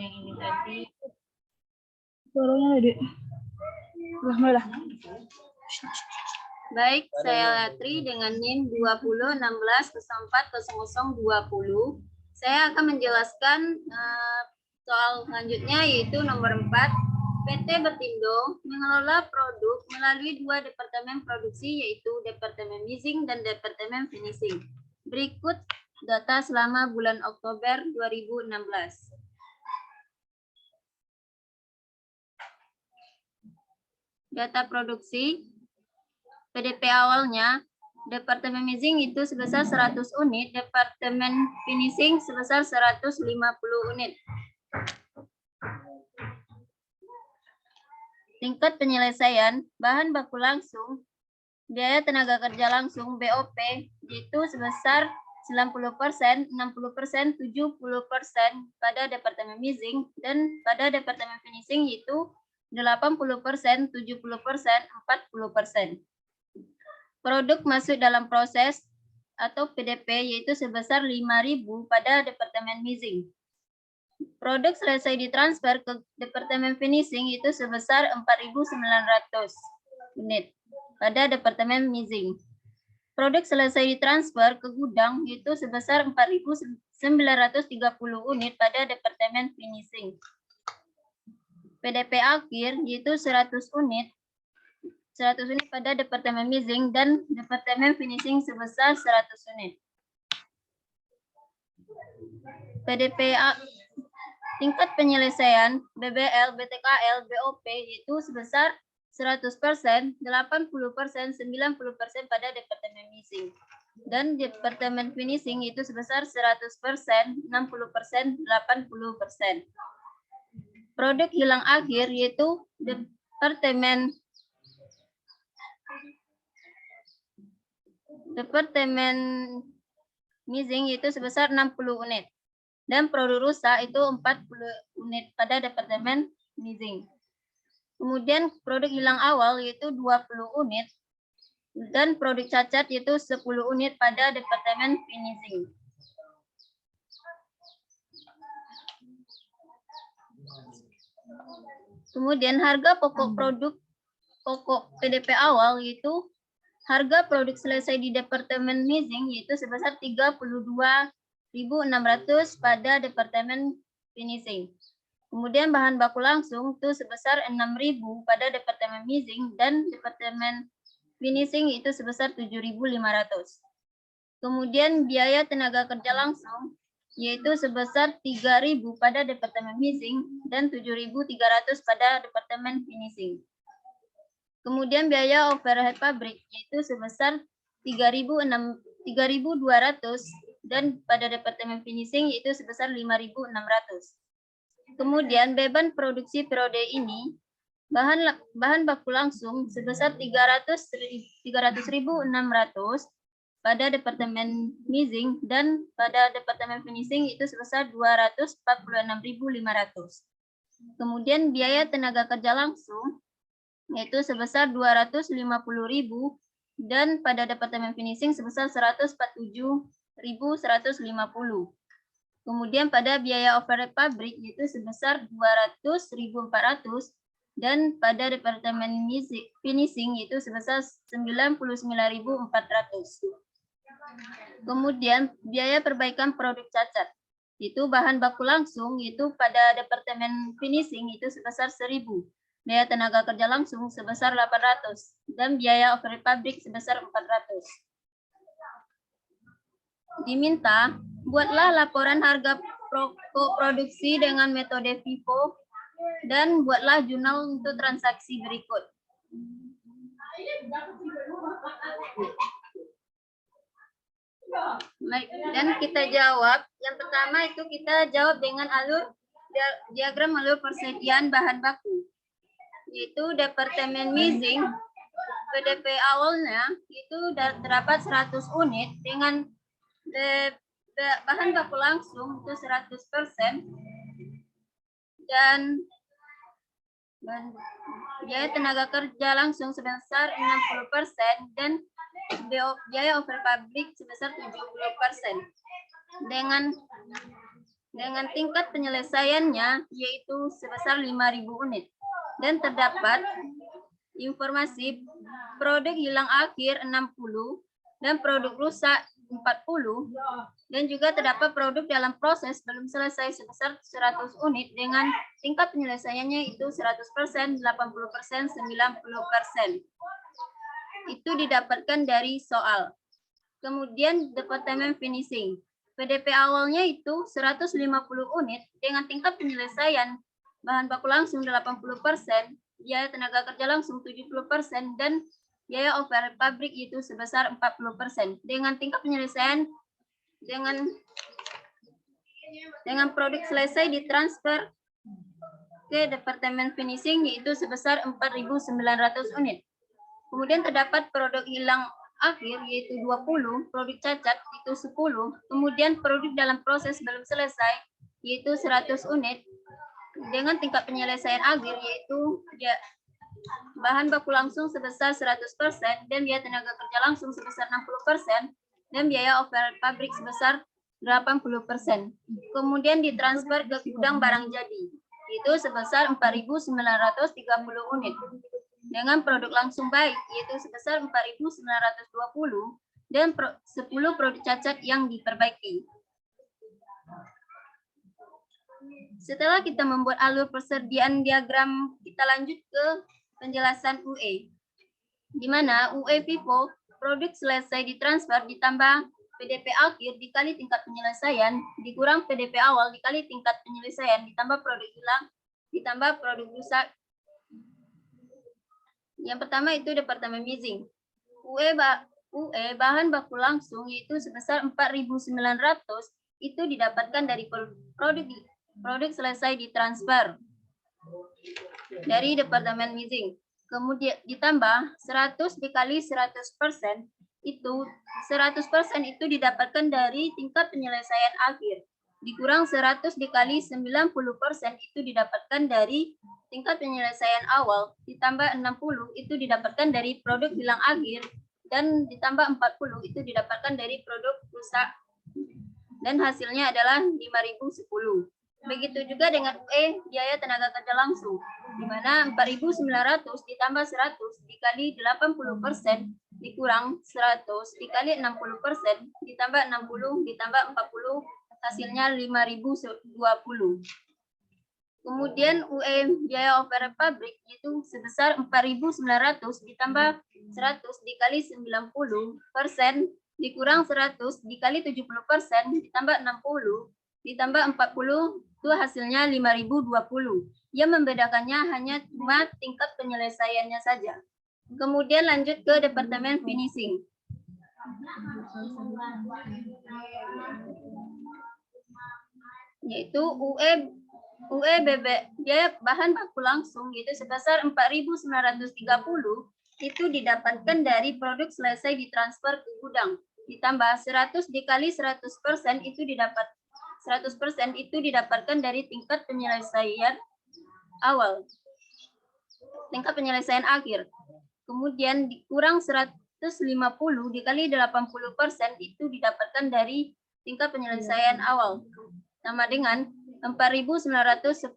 yang ini tadi. Suaranya ada. Mulai. Baik, saya Latri dengan NIM 2016040020. Saya akan menjelaskan soal selanjutnya, yaitu nomor 4. PT Bertindo mengelola produk melalui 2 departemen produksi, yaitu Departemen Mixing dan Departemen Finishing. Berikut data selama bulan Oktober 2016. Data produksi, PDP awalnya, Departemen Mixing itu sebesar 100 unit, Departemen Finishing sebesar 150 unit. Tingkat penyelesaian bahan baku langsung, biaya tenaga kerja langsung BOP itu sebesar 90%, 60%, 70% pada Departemen Mixing, dan pada Departemen Finishing itu 80%, 70%, 40%. Produk masuk dalam proses atau PDP yaitu sebesar 5.000 pada Departemen Mixing. Produk selesai ditransfer ke Departemen Finishing itu sebesar 4.900 unit pada Departemen Mixing. Produk selesai ditransfer ke gudang itu sebesar 4.930 unit pada Departemen Finishing. PDP akhir yaitu 100 unit pada Departemen Mixing dan Departemen Finishing sebesar 100 unit. PDP tingkat penyelesaian BBL, BTKL, BOP itu sebesar 100%, 80%, 90% pada Departemen Mixing. Dan Departemen Finishing itu sebesar 100%, 60%, 80%. Produk hilang akhir yaitu Departemen Mixing itu sebesar 60 unit. Dan produk rusak itu 40 unit pada Departemen Mixing. Kemudian produk hilang awal yaitu 20 unit. Dan produk cacat yaitu 10 unit pada Departemen Finishing. Kemudian harga pokok produk pokok PDP awal yaitu harga produk selesai di Departemen Mixing yaitu sebesar 32.600 pada Departemen Finishing. Kemudian bahan baku langsung itu sebesar 6.000 pada Departemen Mixing dan Departemen Finishing itu sebesar 7.500. Kemudian biaya tenaga kerja langsung yaitu sebesar 3.000 pada Departemen Mixing dan 7.300 pada Departemen Finishing. Kemudian biaya overhead pabrik yaitu sebesar 3.200 dan pada Departemen Finishing yaitu sebesar 5.600. Kemudian beban produksi periode ini bahan baku langsung sebesar 300.600 pada Departemen Mixing dan pada Departemen Finishing itu sebesar 246.500. Kemudian biaya tenaga kerja langsung yaitu sebesar 250.000 dan pada Departemen Finishing sebesar 147.150. Kemudian pada biaya overhead pabrik yaitu sebesar 200.400 dan pada Departemen Finishing itu sebesar 99.400. Kemudian biaya perbaikan produk cacat itu bahan baku langsung itu pada Departemen Finishing itu sebesar 1.000. Biaya tenaga kerja langsung sebesar 800 dan biaya overhead pabrik sebesar 400. Diminta, buatlah laporan harga pokok produksi dengan metode FIFO dan buatlah jurnal untuk transaksi berikut. Baik, dan kita jawab. Yang pertama itu kita jawab dengan diagram alur persediaan bahan baku. Yaitu Departemen Mixing, PDP awalnya itu terdapat 100 unit dengan bahan baku langsung itu 100% dan biaya tenaga kerja langsung sebesar 60% dan biaya over pabrik sebesar 70%. Dengan dengan tingkat penyelesaiannya yaitu sebesar 5.000 unit. Dan terdapat informasi produk hilang akhir 60 dan produk rusak 40, dan juga terdapat produk dalam proses belum selesai sebesar 100 unit dengan tingkat penyelesaiannya itu 100%, 80%, 90%. Itu didapatkan dari soal. Kemudian departemen finishing. PDP awalnya itu 150 unit dengan tingkat penyelesaian bahan baku langsung 80%, biaya tenaga kerja langsung 70%, dan biaya overhead pabrik itu sebesar 40%. Dengan tingkat penyelesaian dengan produk selesai ditransfer ke departemen finishing yaitu sebesar 4.900 unit. Kemudian terdapat produk hilang akhir yaitu 20, produk cacat itu 10, kemudian produk dalam proses belum selesai yaitu 100 unit dengan tingkat penyelesaian akhir yaitu bahan baku langsung sebesar 100% dan biaya tenaga kerja langsung sebesar 60% dan biaya overhead pabrik sebesar 80%. Kemudian ditransfer ke gudang barang jadi itu sebesar 4.930 unit dengan produk langsung baik yaitu sebesar 4.920 dan 10 produk cacat yang diperbaiki. Setelah kita membuat alur persediaan diagram, kita lanjut ke penjelasan UE. Di mana UE FIFO, produk selesai ditransfer ditambah PDP akhir dikali tingkat penyelesaian, dikurang PDP awal dikali tingkat penyelesaian, ditambah produk hilang, ditambah produk rusak. Yang pertama itu departemen leasing. UE bahan baku langsung yaitu sebesar 4.900 itu didapatkan dari produk selesai ditransfer dari departemen leasing. Kemudian ditambah 100 dikali 100% itu 100% itu didapatkan dari tingkat penyelesaian akhir. Dikurang 100 dikali 90% itu didapatkan dari tingkat penyelesaian awal. Ditambah 60 itu didapatkan dari produk hilang akhir. Dan ditambah 40 itu didapatkan dari produk rusak. Dan hasilnya adalah 5.010. Begitu juga dengan UE biaya tenaga kerja langsung, di mana 4.900 ditambah 100 dikali 80% dikurang 100 dikali 60% ditambah 60 ditambah 40 hasilnya 5.020. Kemudian UE biaya overhead pabrik itu sebesar 4.900 ditambah 100 dikali 90% dikurang 100 dikali 70% ditambah 60 ditambah 40 itu hasilnya 5.020. Yang membedakannya hanya cuma tingkat penyelesaiannya saja. Kemudian lanjut ke departemen finishing. Yaitu UE BB biaya bahan baku langsung yaitu sebesar 4.930 itu didapatkan dari produk selesai ditransfer ke gudang. Ditambah 100 dikali 100% itu didapat 100% itu didapatkan dari tingkat penyelesaian awal. Tingkat penyelesaian akhir. Kemudian dikurang 150 dikali 80% itu didapatkan dari tingkat penyelesaian awal. Sama dengan 4.910.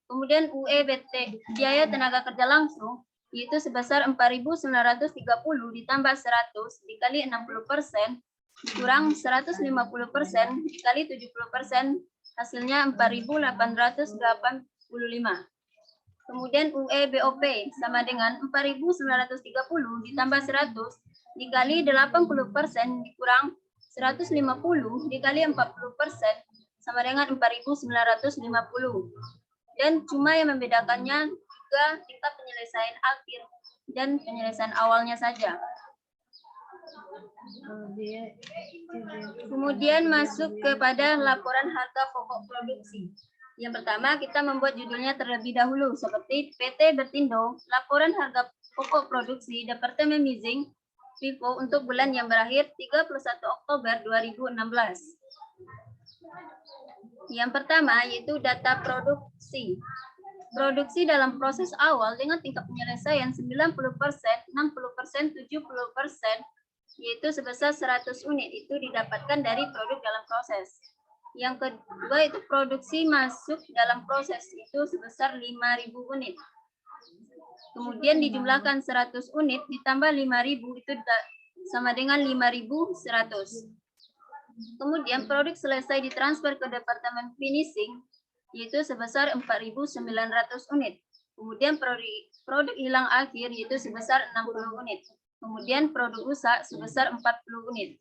Kemudian UEBT biaya tenaga kerja langsung yaitu sebesar 4.930 ditambah 100 dikali 60% dikurang 150% dikali 70% hasilnya 4.885. Kemudian UE BOP sama dengan 4.930 ditambah 100 dikali 80% dikurang 150 dikali 40% sama dengan 4.950. Dan cuma yang membedakannya juga tingkat penyelesaian akhir dan penyelesaian awalnya saja. Kemudian masuk kepada laporan harga pokok produksi. Yang pertama kita membuat judulnya terlebih dahulu seperti PT Bertindo, laporan harga pokok produksi Departemen Leasing FIFO untuk bulan yang berakhir 31 Oktober 2016. Yang pertama yaitu data produksi. Produksi dalam proses awal dengan tingkat penyelesaian 90%, 60%, 70%, yaitu sebesar 100 unit itu didapatkan dari produk dalam proses. Yang kedua itu produksi masuk dalam proses itu sebesar 5.000 unit. Kemudian dijumlahkan 100 unit ditambah 5.000 itu sama dengan 5.100. Kemudian produk selesai ditransfer ke departemen finishing yaitu sebesar 4.900 unit. Kemudian produk hilang akhir yaitu sebesar 60 unit. Kemudian produk rusak sebesar 40 unit.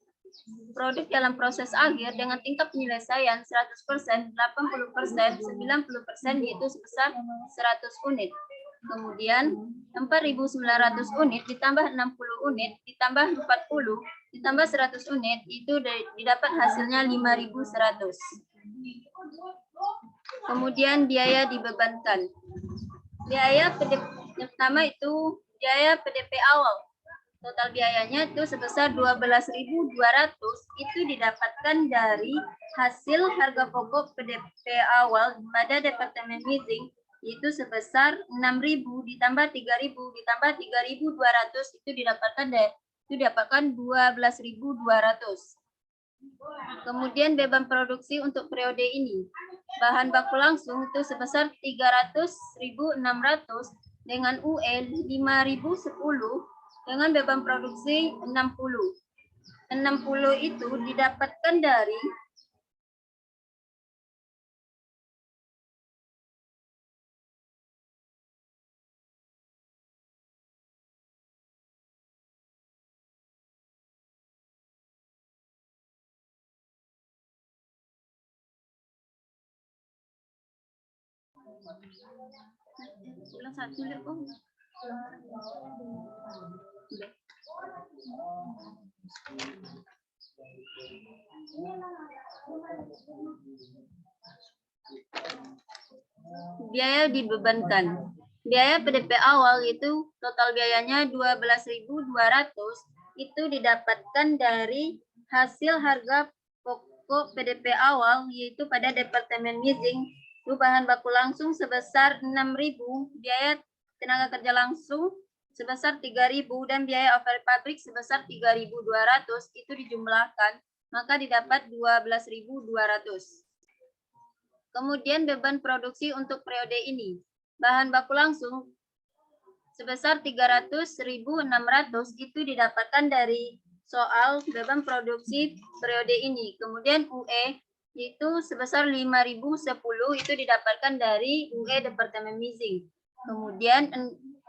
Produk dalam proses akhir dengan tingkat penyelesaian 100%, 80%, 90% yaitu sebesar 100 unit. Kemudian 4.900 unit ditambah 60 unit ditambah 40 ditambah 100 unit itu didapat hasilnya 5.100. Kemudian biaya dibebankan. Biaya pertama itu biaya PDP awal. Total biayanya itu sebesar 12.200 itu didapatkan dari hasil harga pokok PDP awal pada Departemen Leasing itu sebesar 6.000 ditambah 3.000 ditambah 3.200 itu didapatkan 12.200. Kemudian beban produksi untuk periode ini. Bahan baku langsung itu sebesar 300.600 dengan UE 5.010 dengan beban produksi 60. 60 itu didapatkan dari biaya dibebankan. Biaya PDP awal itu total biayanya 12.200 itu didapatkan dari hasil harga pokok PDP awal yaitu pada Departemen Leasing itu bahan baku langsung sebesar 6.000, biaya tenaga kerja langsung sebesar 3.000 dan biaya over pabrik sebesar 3.200 itu dijumlahkan maka didapat 12.200. Kemudian beban produksi untuk periode ini. Bahan baku langsung sebesar 300.600 itu didapatkan dari soal beban produksi periode ini. Kemudian UE itu sebesar 5.010 itu didapatkan dari UE Departemen Leasing. Kemudian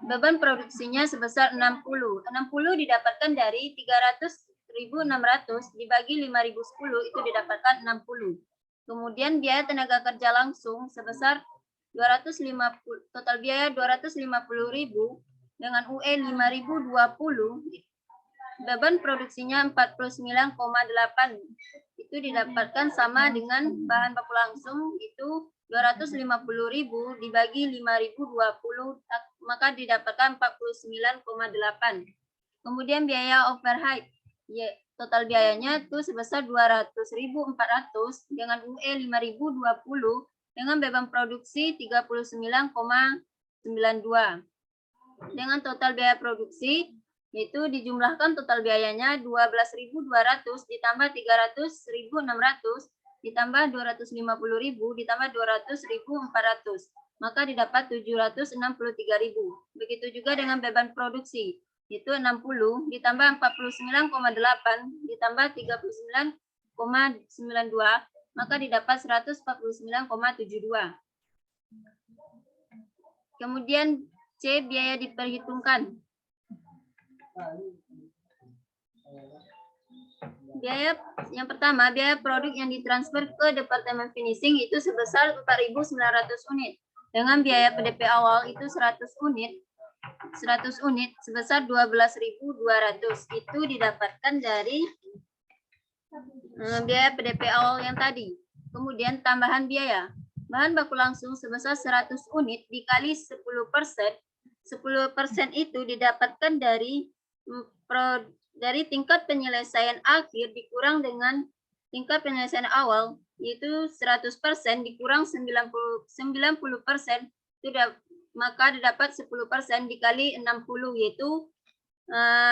beban produksinya sebesar 60. 60 didapatkan dari 300.600 dibagi 5.010 itu didapatkan 60. Kemudian biaya tenaga kerja langsung sebesar 250, total biaya 250.000 dengan UE 5.020, beban produksinya 49,8 itu didapatkan sama dengan bahan baku langsung itu 250.000 dibagi 5.020 maka didapatkan 49,8. Kemudian biaya overhead total biayanya itu sebesar 200.400 dengan UE 5.020 dengan beban produksi 39,92. Dengan total biaya produksi itu dijumlahkan total biayanya 12.200 ditambah 300.600 ditambah 250.000 ditambah 200.400 maka didapat 763.000. Begitu juga dengan beban produksi itu 60 ditambah 49,8 ditambah 39,92 maka didapat 149,72. Kemudian C, biaya diperhitungkan. Biaya yang pertama, biaya produk yang ditransfer ke Departemen Finishing itu sebesar 4.900 unit. Dengan biaya PDP awal itu 100 unit sebesar 12.200 itu didapatkan dari biaya PDP awal yang tadi. Kemudian tambahan biaya. Bahan baku langsung sebesar 100 unit dikali 10%. 10% itu didapatkan dari tingkat penyelesaian akhir dikurang dengan tingkat penyelesaian awal, yaitu 100% dikurang 90% itu maka didapat 10% dikali 60, yaitu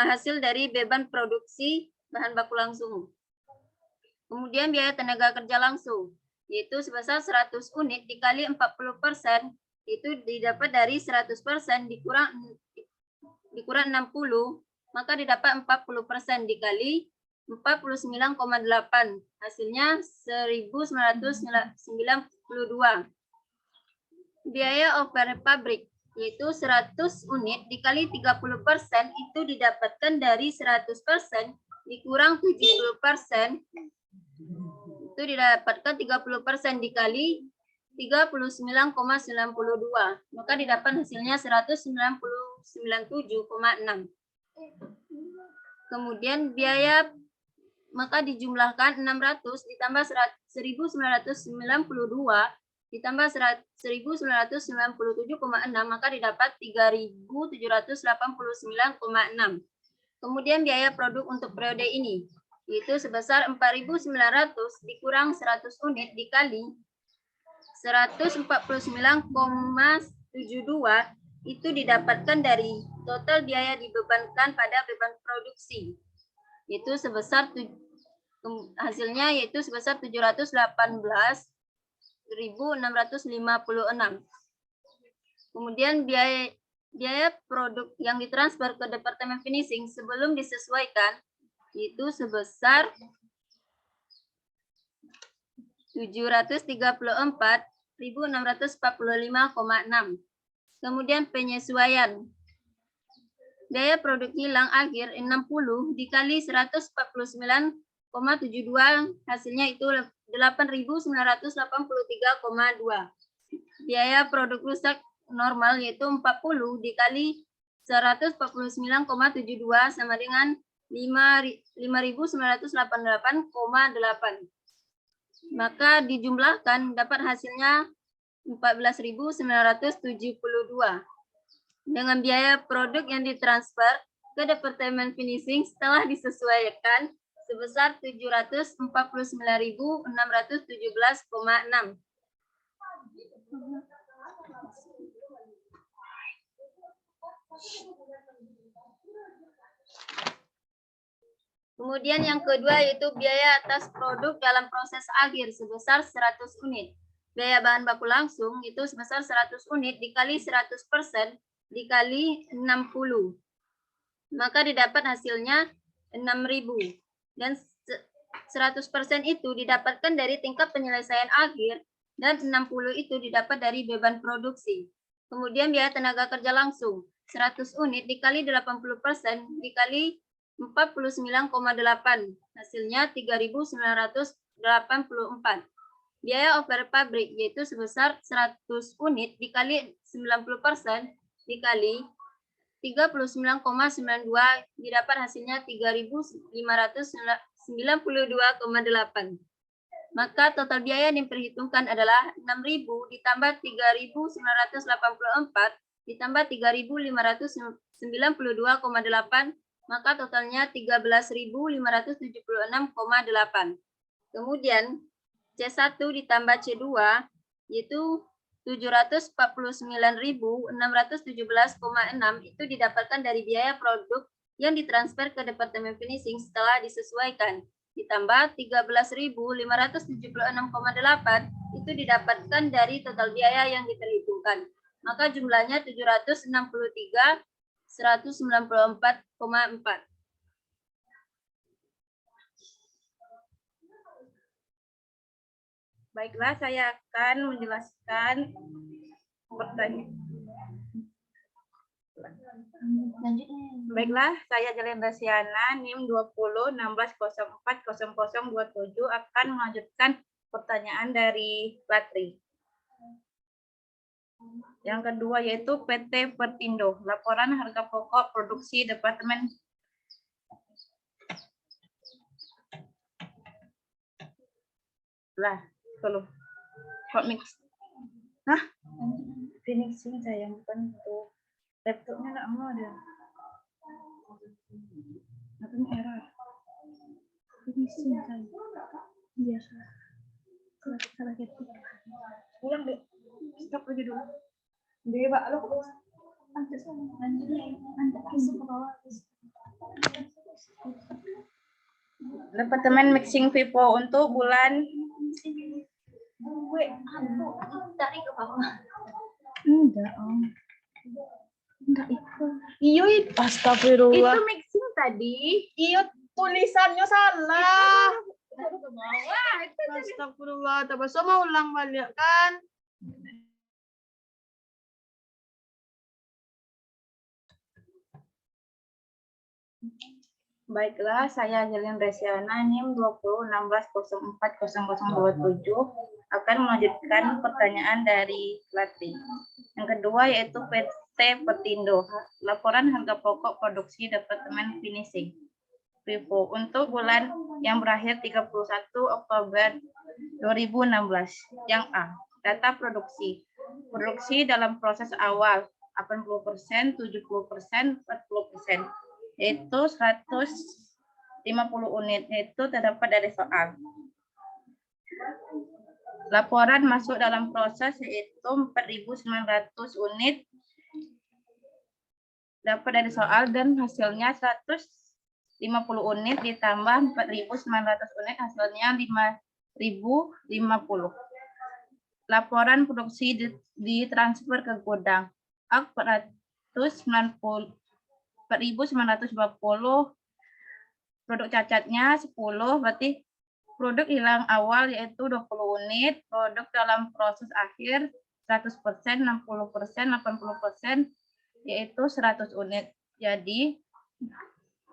hasil dari beban produksi bahan baku langsung. Kemudian biaya tenaga kerja langsung. yaitu sebesar 100 unit dikali 40%, itu didapat dari 100% dikurang 60, maka didapat 40% dikali 49,8, hasilnya 1992. Biaya opera pabrik yaitu 100 unit dikali 30% itu didapatkan dari 100% dikurang 70%, itu didapatkan 30% dikali 39,92, maka didapat hasilnya 197,6. Kemudian biaya, maka dijumlahkan 600 ditambah 1992 ditambah 1997,6, maka didapat 3.789,6. Kemudian biaya produk untuk periode ini yaitu sebesar 4.900 dikurang 100 unit dikali 149,72, itu didapatkan dari total biaya dibebankan pada beban produksi, itu sebesar hasilnya yaitu sebesar 718.656. Kemudian biaya produk yang ditransfer ke Departemen Finishing sebelum disesuaikan itu sebesar 734.645,6. Kemudian penyesuaian. Biaya produk hilang akhir 60 dikali 149,72, hasilnya itu 8.983,2. Biaya produk rusak normal yaitu 40 dikali 149,72 sama dengan 5.988,8. Maka dijumlahkan dapat hasilnya 14.972. Dengan biaya produk yang ditransfer ke Departemen Finishing setelah disesuaikan sebesar 749.617,6. Kemudian yang kedua yaitu biaya atas produk dalam proses akhir sebesar 100 unit. Biaya bahan baku langsung itu sebesar 100 unit dikali 100% dikali 60. Maka didapat hasilnya 6.000. Dan 100% itu didapatkan dari tingkat penyelesaian akhir dan 60 itu didapat dari beban produksi. Kemudian biaya tenaga kerja langsung 100 unit dikali 80% dikali 49,8, hasilnya 3.984. Biaya over pabrik yaitu sebesar 100 unit dikali 90% dikali 39,92, didapat hasilnya 3.592,8. Maka total biaya yang diperhitungkan adalah 6.000 ditambah 3.984 ditambah 3.592,8, maka totalnya 13.576,8. Kemudian C1 ditambah C2 yaitu 749.617,6 itu didapatkan dari biaya produk yang ditransfer ke Departemen Finishing setelah disesuaikan, ditambah 13.576,8 itu didapatkan dari total biaya yang diperhitungkan. Maka jumlahnya 763.194,4. Baiklah, saya akan menjelaskan pertanyaan. Baiklah, saya Jelenda Siana, NIM 2016040027 akan melanjutkan pertanyaan dari Latri. Yang kedua yaitu PT Pertindo, laporan harga pokok produksi Departemen lah. Kalau kok mix, nah, finishing saya bukan itu, laptopnya nggak mau ada, katanya error, finishing saya biasa, salah ketik, ulang deh, stop aja dulu, deh pak lo, Departemen Mixing Vivo untuk bulan Gue hantu tarik ke bawah. Enggak, Om. Enggak itu. Iya, astagfirullah. Itu mixing tadi. Iya, tulisannya salah. Taruh ke bawah. Astagfirullah, tapi mau ulang balik kan? Baiklah, saya Jelian Resiana NIM 2016040027 akan melanjutkan pertanyaan dari Latri. Yang kedua yaitu PT Petindo, laporan harga pokok produksi Departemen Finishing. Vivo untuk bulan yang berakhir 31 Oktober 2016. Yang A, data produksi. Produksi dalam proses awal 80%, 70%, 40%. Yaitu 150 unit, yaitu terdapat dari soal. Laporan masuk dalam proses yaitu 4.900 unit dapat dari soal dan hasilnya 150 unit ditambah 4.900 unit hasilnya 5.050. Laporan produksi ditransfer ke gudang. 4.920 produk cacatnya 10, berarti produk hilang awal yaitu 20 unit, produk dalam proses akhir 100%, 60%, 80% yaitu 100 unit. Jadi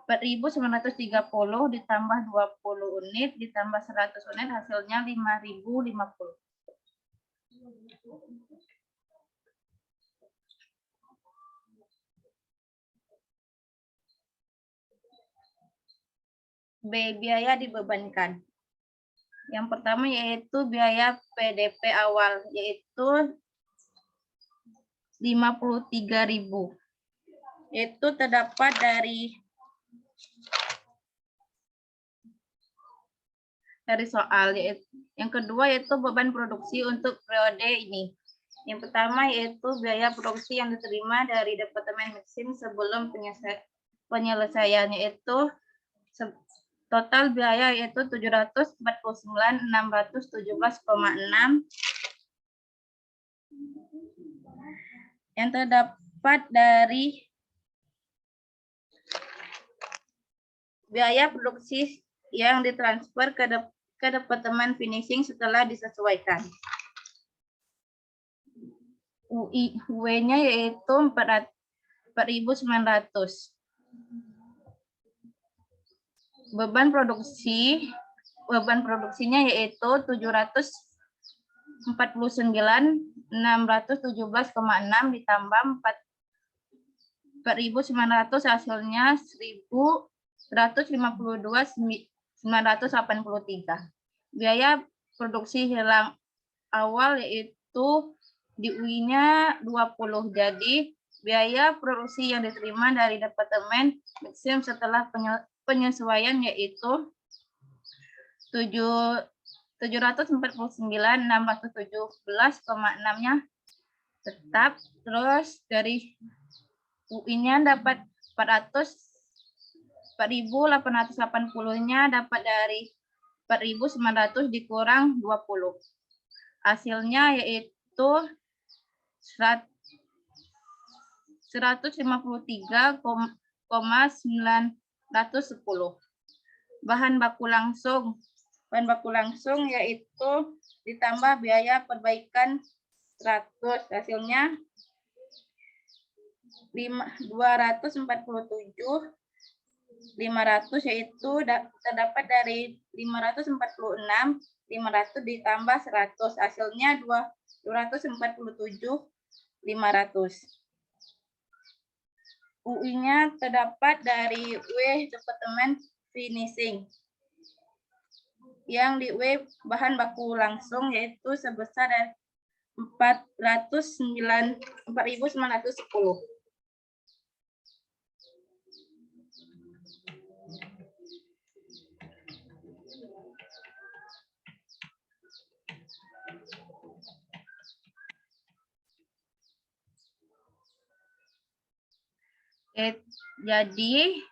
4.930 ditambah 20 unit ditambah 100 unit hasilnya 5.050. B, biaya dibebankan. Yang pertama yaitu biaya PDP awal yaitu 53.000. Itu terdapat dari soal. Yang kedua yaitu beban produksi untuk periode ini. Yang pertama yaitu biaya produksi yang diterima dari Departemen Mixing sebelum penyelesaian yaitu total biaya yaitu 749.617,6 yang terdapat dari biaya produksi yang ditransfer ke Departemen Finishing setelah disesuaikan. W-nya yaitu 4.900. Beban produksinya yaitu 749.617,6 ditambah 4.900 hasilnya 1.152.983. Biaya produksi hilang awal yaitu di UI-nya 20. Jadi biaya produksi yang diterima dari Departemen Mixing setelah penyesuaian yaitu 749.617,6-nya tetap. Terus dari UI-nya dapat 4.880-nya dapat dari 4.900 dikurang 20. Hasilnya yaitu 153,910. Bahan baku langsung. Bahan baku langsung yaitu ditambah biaya perbaikan 100. Hasilnya 247.500 yaitu terdapat dari 546, 500 ditambah 100 hasilnya 247.500. UI-nya terdapat dari W Departemen Finishing. Yang di W bahan baku langsung yaitu sebesar 4.910. Jadi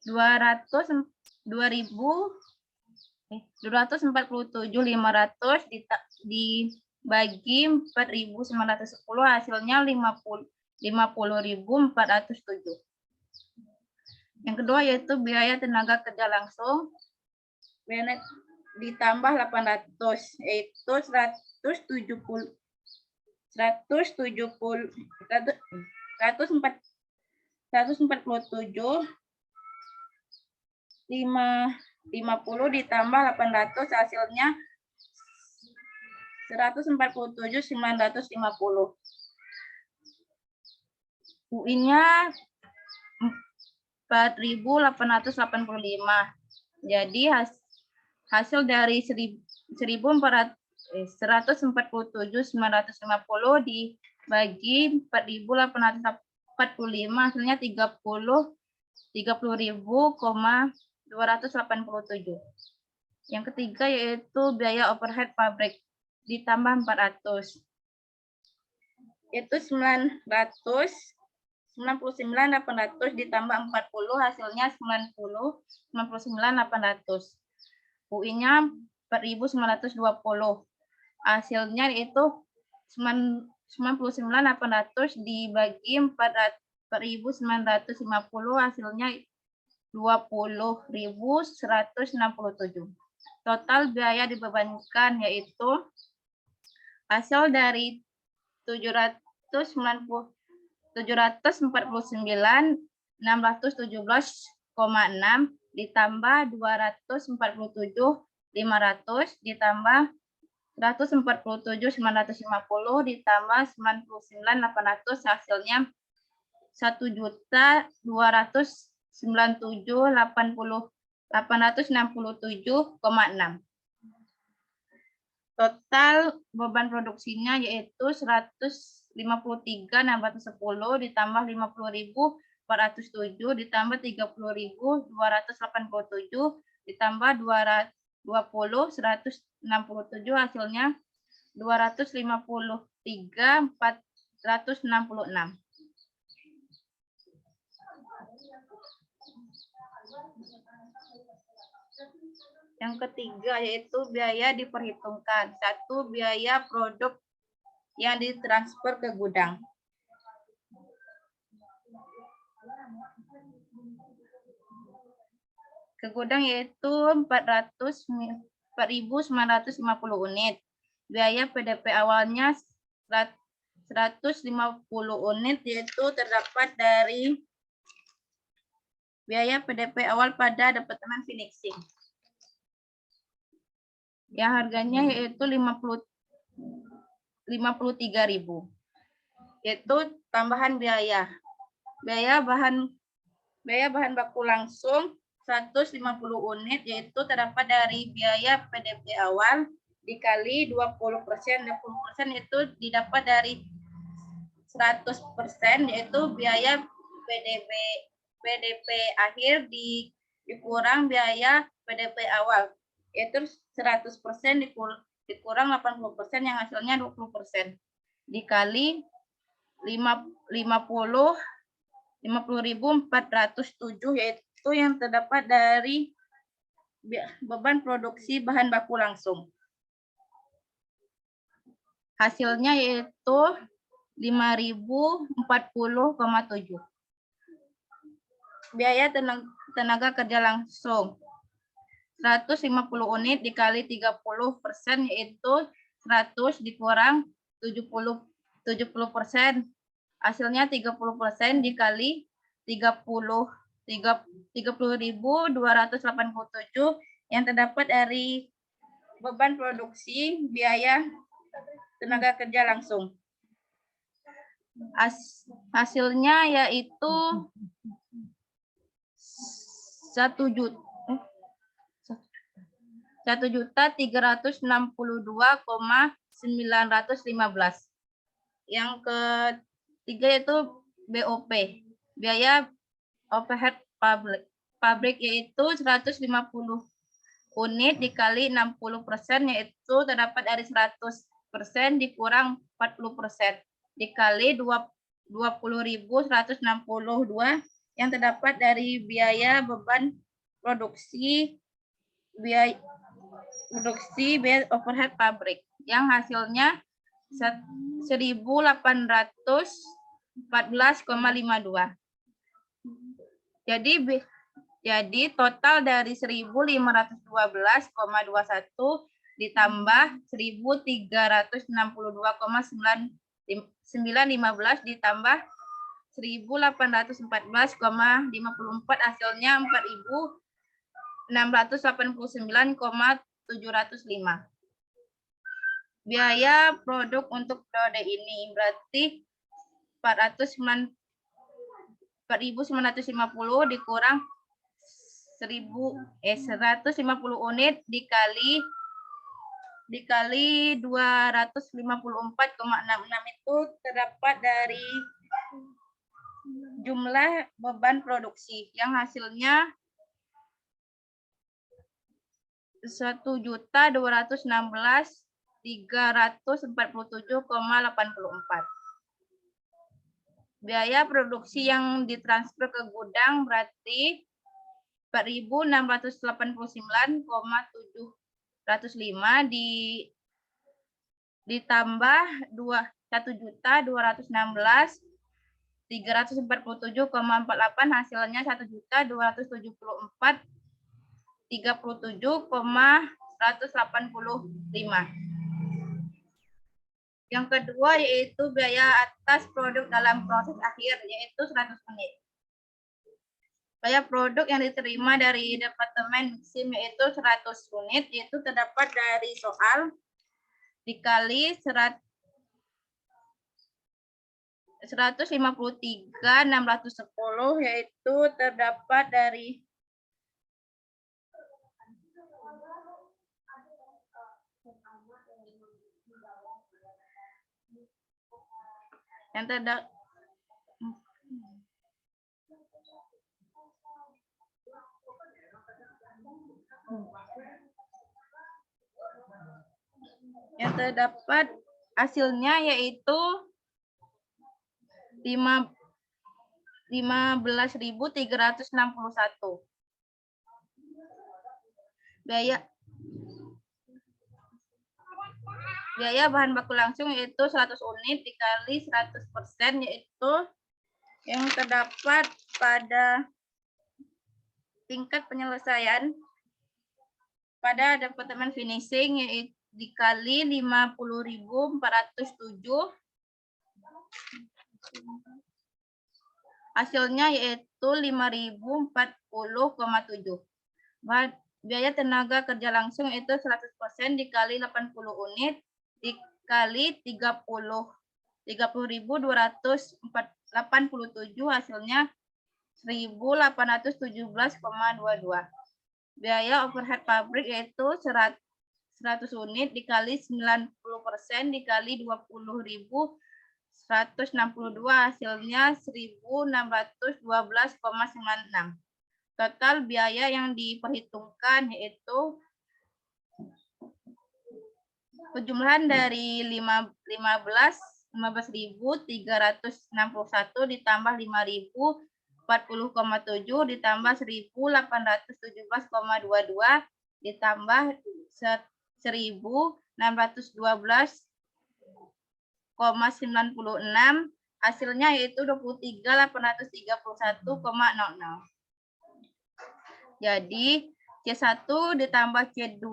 247.500 dibagi 4.910 hasilnya 50.407. Yang kedua yaitu biaya tenaga kerja langsung ditambah 800 yaitu 147 50 ditambah 800 hasilnya 147.950. UI-nya 4.885. Jadi hasil dari 147.950 dibagi 4.845 hasilnya 30.287. Yang ketiga yaitu biaya overhead pabrik ditambah 400. Itu 99.800 ditambah 40 hasilnya 99.800. UI-nya 4.920. Hasilnya itu 99.800 dibagi 4.950 hasilnya 20.167. Total biaya dibebankan yaitu hasil dari 749.617,6 ditambah 247.500 ditambah 147.950 ditambah 99.800 hasilnya 1.297.867,6. Total beban produksinya yaitu 153.610 ditambah 50.407 ditambah 30.287 ditambah 167 hasilnya 253.466. Yang ketiga yaitu biaya diperhitungkan. 1. Biaya produk yang ditransfer ke gudang. Ke gudang yaitu 4.950 unit. Biaya PDP awalnya 150 unit yaitu terdapat dari biaya PDP awal pada Departemen Finishing. Yang harganya yaitu 53.000. Yaitu tambahan biaya. Biaya bahan baku langsung 150 unit yaitu terdapat dari biaya PDP awal dikali 20%. 20% itu didapat dari 100% yaitu biaya PDP akhir dikurang biaya PDP awal. Yaitu 100% dikurang 80% yang hasilnya 20%. Dikali 50.407 yaitu yang terdapat dari beban produksi bahan baku langsung. Hasilnya yaitu 5.040,7. Biaya tenaga kerja langsung 150 unit dikali 30% yaitu 100 dikurang 70%. Hasilnya 30% dikali 30.287 yang terdapat dari beban produksi biaya tenaga kerja langsung. Hasilnya yaitu 1.362.915. Yang ketiga yaitu BOP, biaya overhead pabrik yaitu 150 unit dikali 60% yaitu terdapat dari 100% dikurang 40% dikali 20.162 yang terdapat dari biaya beban produksi produksi biaya overhead pabrik yang hasilnya 1.814,52. Jadi total dari 1.512,21 ditambah 1.362,915 ditambah 1.814,54 hasilnya 4.689,705. Biaya produk untuk periode ini berarti 4.950 dikurang 150 unit dikali 254,66 itu terdapat dari jumlah beban produksi yang hasilnya 1.216.347,84. Biaya produksi yang ditransfer ke gudang berarti 4.689,705 ditambah 1.216.347,48 hasilnya 1.237,185. Yang kedua yaitu biaya atas produk dalam proses akhir yaitu 100 unit. Biaya produk yang diterima dari Departemen Mixim yaitu 100 unit yaitu terdapat dari soal dikali 153.610 yaitu terdapat dari yang terdapat hasilnya yaitu 15.361. Biaya bahan baku langsung yaitu 100 unit dikali 100% yaitu yang terdapat pada tingkat penyelesaian pada Departemen Finishing yaitu dikali 50.407 hasilnya yaitu 5.040,7. Biaya tenaga kerja langsung itu 100% dikali 80 unit dikali 30.287 hasilnya 1.817,22. Biaya overhead pabrik yaitu 100 unit dikali 90% dikali 20.162 hasilnya 1.612,96. Total biaya yang diperhitungkan yaitu penjumlahan dari 15.361 ditambah 5.040,7 ditambah 1.817,22 ditambah 1.612,96 hasilnya yaitu 23.831,00. Jadi C1 ditambah C2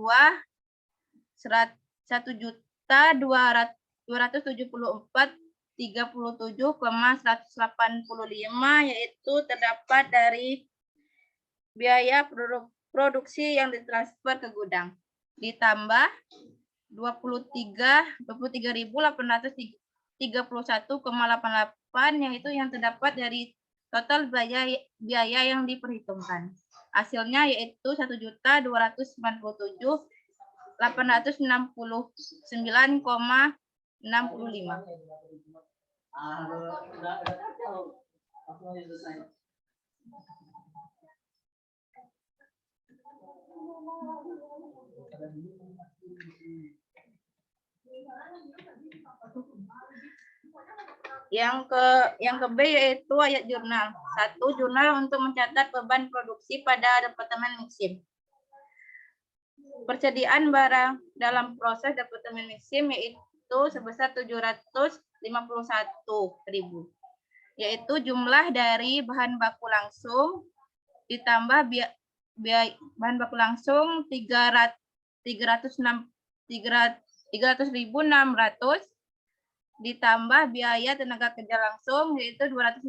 1.274.37,185 yaitu terdapat dari biaya produksi yang ditransfer ke gudang ditambah 23.831,88 yaitu yang terdapat dari total biaya yang diperhitungkan. Hasilnya yaitu 1.299,65. Yang ke B yaitu ayat jurnal. 1. Jurnal untuk mencatat beban produksi pada Departemen Mixim. persediaan barang dalam proses Departemen Mixim yaitu sebesar 751.000, yaitu jumlah dari bahan baku langsung ditambah biaya bahan baku langsung 300.600 ditambah biaya tenaga kerja langsung yaitu 250.000,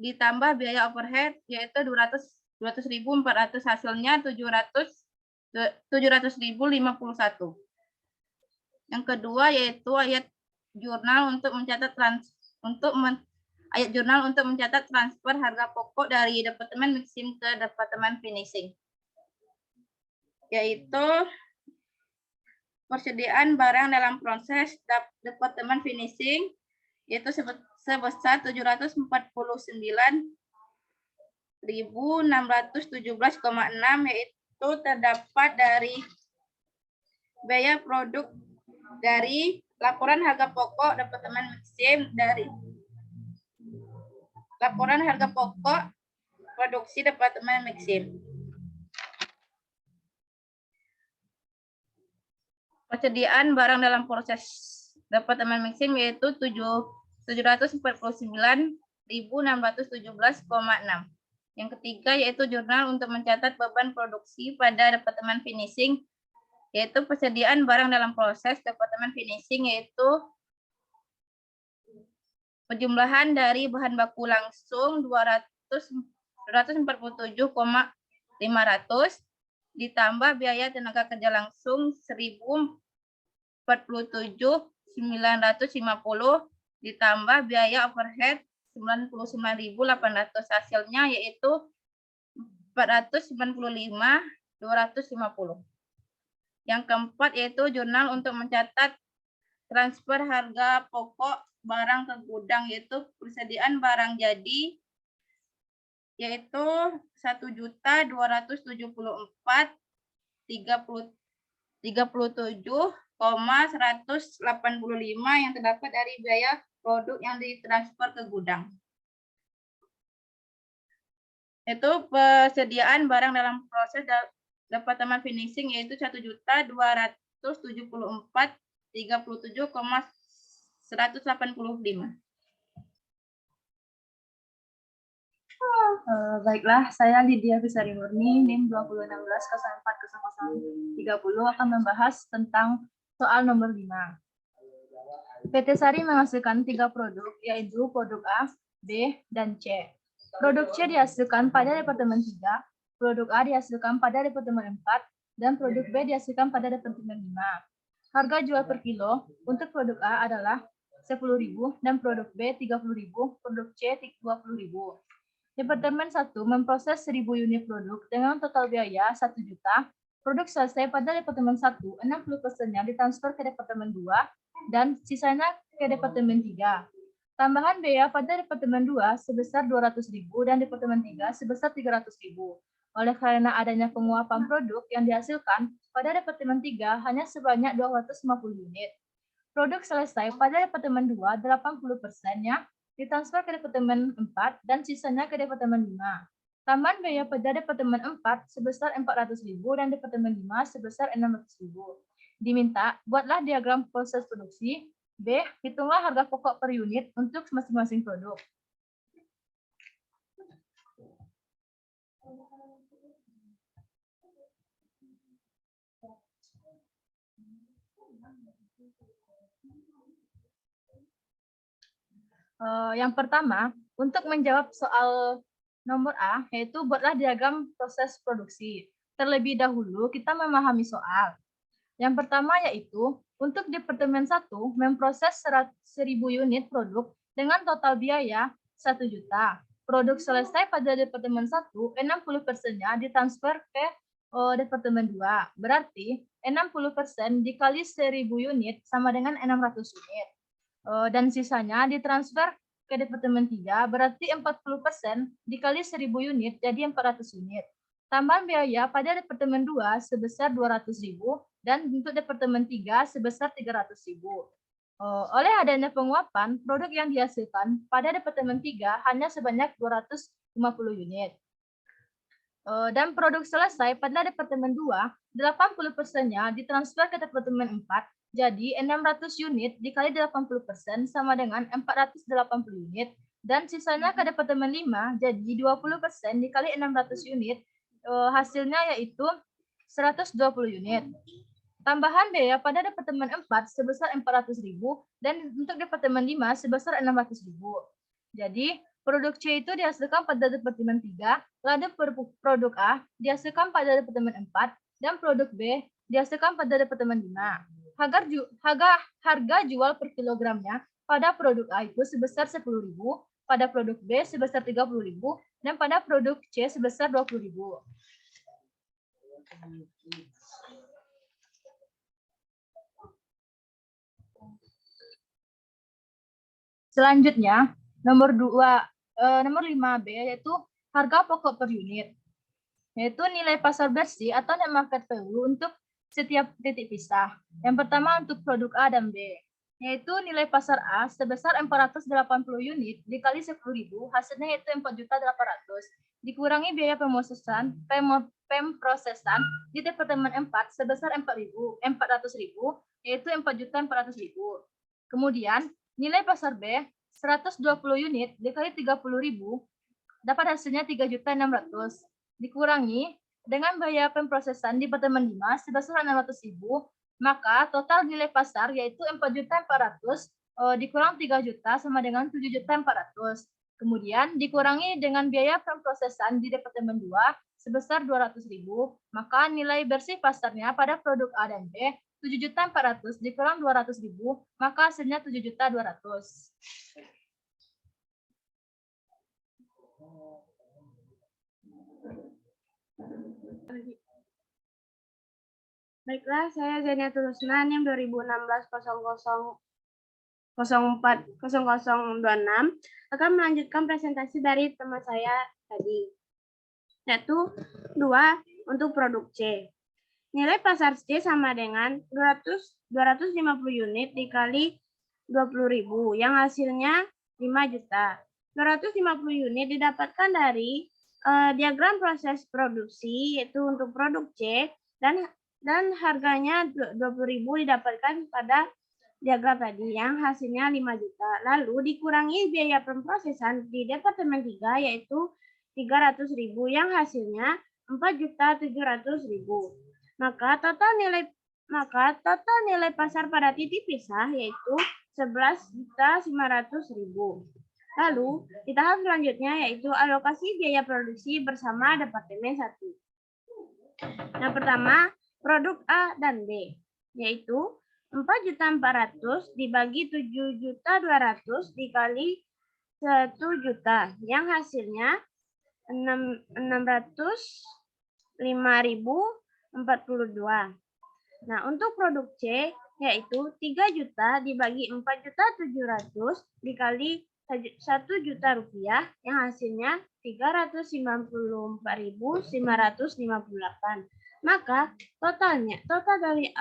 ditambah biaya overhead yaitu 200.400, hasilnya 700.051. Yang kedua yaitu ayat jurnal untuk mencatat transfer harga pokok dari Departemen Mixim ke Departemen Finishing, yaitu persediaan barang dalam proses Departemen Finishing yaitu sebesar 749.617,6, yaitu terdapat dari biaya produk dari laporan harga pokok Departemen Mixim, dari laporan harga pokok produksi Departemen Mixim. Persediaan barang dalam proses Departemen Mixim yaitu 749.617,6. Yang ketiga yaitu jurnal untuk mencatat beban produksi pada Departemen Finishing, yaitu persediaan barang dalam proses Departemen Finishing yaitu penjumlahan dari bahan baku langsung 247.500 ditambah biaya tenaga kerja langsung 1.047.950 ditambah biaya overhead 99.800, hasilnya yaitu 495.250. Yang keempat yaitu jurnal untuk mencatat transfer harga pokok barang ke gudang, yaitu persediaan barang jadi yaitu 1.274.37,185 yang terdapat dari biaya produk yang ditransfer ke gudang. Itu persediaan barang dalam proses Departemen Finishing yaitu 1.274.37,185. Baiklah, saya Lydia Fisari Murni, NIM 2016-04-0030 akan membahas tentang soal nomor 5. PT Sari menghasilkan 3 produk, yaitu produk A, B, dan C. Produk C dihasilkan pada Departemen 3, produk A dihasilkan pada Departemen 4, dan produk B dihasilkan pada Departemen 5. Harga jual per kilo untuk produk A adalah 10.000 dan produk B 30.000, produk C 20.000. Departemen 1 memproses 1.000 unit produk dengan total biaya 1 juta. Produk selesai pada Departemen 1, 60%-nya ditransfer ke Departemen 2 dan sisanya ke Departemen 3. Tambahan biaya pada Departemen 2 sebesar 200.000 dan Departemen 3 sebesar 300.000. Oleh karena adanya penguapan produk yang dihasilkan pada Departemen 3 hanya sebanyak 250 unit. Produk selesai pada Departemen 2, 80%-nya ditransfer ke Departemen 4 dan sisanya ke Departemen 5. Tambahan biaya pada Departemen 4 sebesar 400.000 dan Departemen 5 sebesar 600.000. Diminta, buatlah diagram proses produksi. B, hitunglah harga pokok per unit untuk masing-masing produk. Yang pertama, untuk menjawab soal nomor A, yaitu buatlah diagram proses produksi. Terlebih dahulu, kita memahami soal. Yang pertama yaitu, untuk Departemen 1 memproses 1.000 unit produk dengan total biaya 1 juta. Produk selesai pada Departemen 1, 60%-nya ditransfer ke Departemen 2. Berarti 60% dikali 1.000 unit sama dengan 600 unit. Dan sisanya ditransfer ke Departemen 3, berarti 40% dikali 1.000 unit jadi 400 unit. Tambahan biaya pada Departemen 2 sebesar 200.000 dan untuk Departemen 3 sebesar 300.000. Oleh adanya penguapan, produk yang dihasilkan pada Departemen 3 hanya sebanyak 250 unit. Dan produk selesai pada Departemen 2, 80%-nya ditransfer ke Departemen 4, jadi 600 unit dikali 80% sama dengan 480 unit, dan sisanya ke Departemen 5, jadi 20% dikali 600 unit, hasilnya yaitu 120 unit. Tambahan biaya pada Departemen 4 sebesar 400.000 dan untuk Departemen 5 sebesar 600.000. Jadi, produk C itu dihasilkan pada Departemen 3, lalu produk A dihasilkan pada Departemen 4, dan produk B dihasilkan pada Departemen 5. Harga jual per kilogramnya pada produk A itu sebesar 10.000, pada produk B sebesar 30.000, dan pada produk C sebesar 20.000. Selanjutnya, nomor 5B yaitu harga pokok per unit, yaitu nilai pasar bersih atau net market value untuk setiap titik pisah. Yang pertama untuk produk A dan B, yaitu nilai pasar A sebesar 480 unit dikali 10.000, hasilnya yaitu 4.800.000, dikurangi biaya pemprosesan di Departemen 4 sebesar 400.000, yaitu 4.400.000. Kemudian nilai pasar B 120 unit dikali 30.000 dapat hasilnya 3.600.000, dikurangi dengan biaya pemprosesan di Departemen 5 sebesar 600.000, maka total nilai pasar yaitu 4.400.000 dikurang 3 juta sama dengan 7.400.000. Kemudian dikurangi dengan biaya pemprosesan di Departemen 2 sebesar 200.000, maka nilai bersih pasarnya pada produk A dan B 7.400.000 dikurang 200.000, maka hasilnya 7.200.000. Baiklah, saya Zania Tulusna, NIM 2016-0004-0026 akan melanjutkan presentasi dari teman saya tadi, yaitu 2 untuk produk C. Nilai pasar C sama dengan 250 unit dikali 20.000 yang hasilnya 5 juta. 250 unit didapatkan dari diagram proses produksi yaitu untuk produk C dan harganya 20.000 didapatkan pada diagram tadi yang hasilnya 5 juta. Lalu dikurangi biaya pemprosesan di Departemen 3 yaitu 300.000 yang hasilnya 4.700.000. Maka total nilai pasar pada titik pisah yaitu 11.500.000. Lalu di tahap selanjutnya yaitu alokasi biaya produksi bersama Departemen 1. Yang pertama, produk A dan B, yaitu 4.400.000 dibagi 7.200.000 dikali 1 juta, yang hasilnya 605.042. Nah, untuk produk C, yaitu 3 juta dibagi 4.700.000 dikali 1 juta rupiah, yang hasilnya 394.958. Maka total dari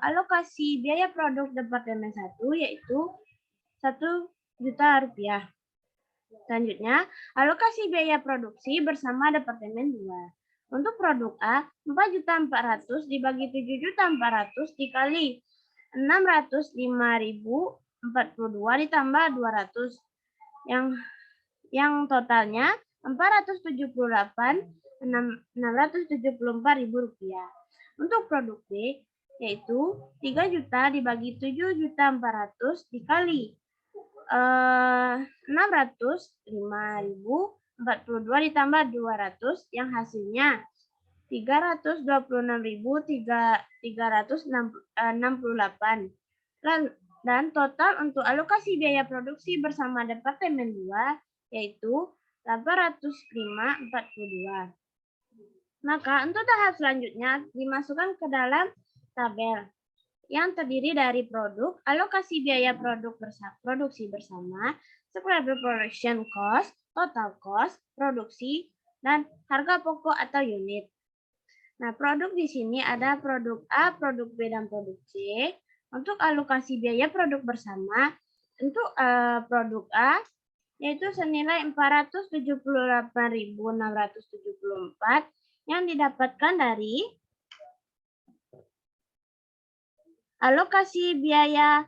alokasi biaya produk Departemen 1 yaitu 1 juta rupiah. Selanjutnya, alokasi biaya produksi bersama Departemen 2. Untuk produk A, 4.400.000 dibagi 7.400.000 dikali 605.042 ditambah 200 yang totalnya 478.674.000 rupiah. Untuk produk B yaitu 3 juta dibagi 7.400.000 dikali 605.042 ditambah 200 yang hasilnya 326.368. Dan total untuk alokasi biaya produksi bersama Departemen 2 yaitu 805.42. Maka untuk tahap selanjutnya dimasukkan ke dalam tabel yang terdiri dari produk, alokasi biaya produksi bersama, supplier production cost, total cost, produksi, dan harga pokok atau unit. Nah, produk di sini ada produk A, produk B, dan produk C. Untuk alokasi biaya produk bersama, untuk produk A, yaitu senilai 478.674 yang didapatkan dari alokasi biaya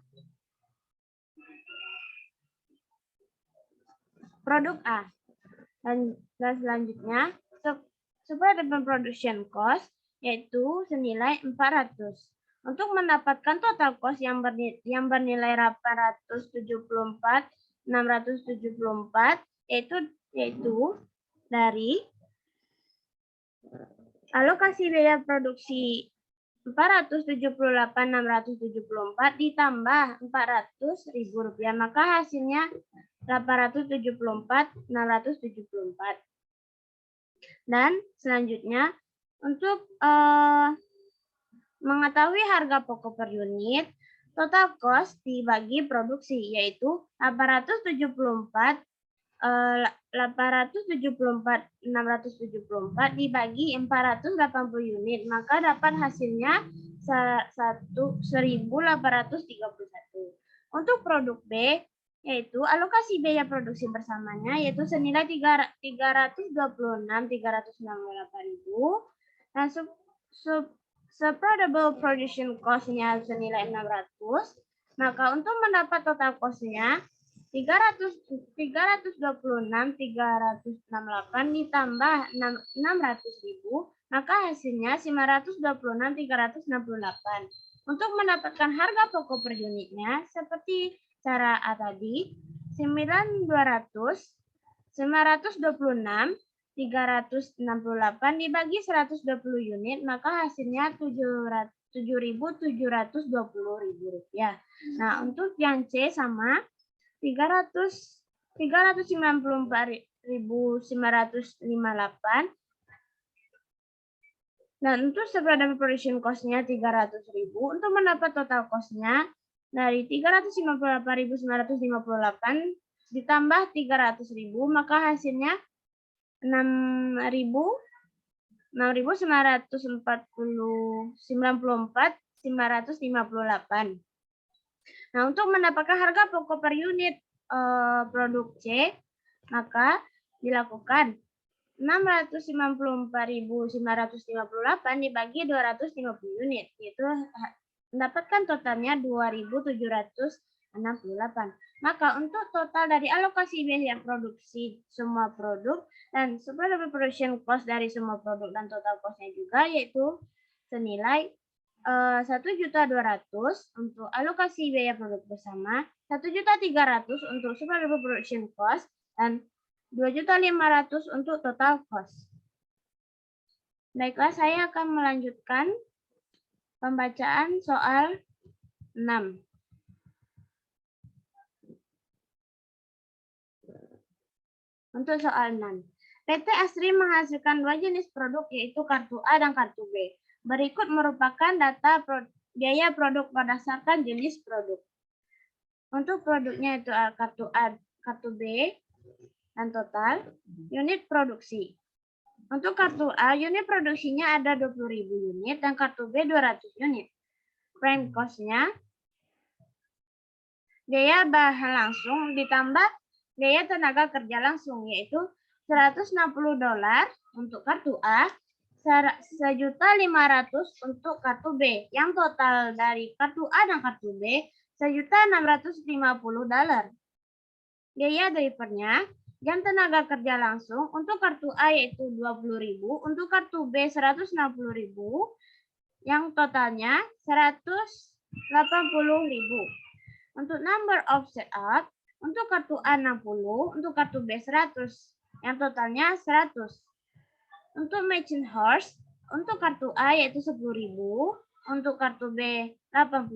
produk A. Dan selanjutnya, suppliable production cost yaitu senilai 400. Untuk mendapatkan total cost yang bernilai 874.674 yaitu dari alokasi biaya produksi 478.674 ditambah Rp400.000, maka hasilnya 874.674. Dan selanjutnya untuk mengetahui harga pokok per unit, total cost dibagi produksi yaitu 874.674 dibagi 480 unit, maka dapat hasilnya 1.831. Untuk produk B, yaitu alokasi biaya produksi bersamanya, yaitu senilai 326.368.000, dan suppliable production cost-nya senilai 600, maka untuk mendapat total cost-nya 326.368 ditambah 600.000, maka hasilnya 526.368. Untuk mendapatkan harga pokok per unitnya seperti cara A tadi, 9.200, 926, 368 dibagi 120 unit, maka hasilnya 7.720.000 rupiah. Nah, untuk yang C sama 394.958. Dan untuk suppliable production cost-nya 300.000. Untuk mendapat total cost-nya dari 358.958 ditambah 300.000, maka hasilnya 6.994.958. Nah, untuk mendapatkan harga pokok per unit produk C, maka dilakukan 694.958 dibagi 250 unit, yaitu mendapatkan totalnya 2.768. Maka untuk total dari alokasi biaya produksi semua produk dan suppliable production cost dari semua produk dan total cost-nya juga, yaitu senilai 1.200.000 untuk alokasi biaya produk bersama, 1.300.000 untuk suppliable production cost, dan 2.500.000 untuk total cost. Baiklah, saya akan melanjutkan pembacaan soal 6. Untuk soal 6. PT Asri menghasilkan dua jenis produk, yaitu kartu A dan kartu B. Berikut merupakan data biaya produk berdasarkan jenis produk. Untuk produknya itu kartu A, kartu B, dan total unit produksi. Untuk kartu A, unit produksinya ada 20.000 unit dan kartu B 200 unit. Prime cost-nya biaya bahan langsung ditambah biaya tenaga kerja langsung, yaitu $160 untuk kartu A, 1.500.000 untuk kartu B. Yang total dari kartu A dan kartu B $1.650. Biaya drivernya, jam tenaga kerja langsung untuk kartu A yaitu 20.000, untuk kartu B 160.000, yang totalnya 180.000. Untuk number of setup, untuk kartu A 60, untuk kartu B 100, yang totalnya 100. Untuk machine horse, untuk kartu A yaitu 10.000, untuk kartu B 80.000,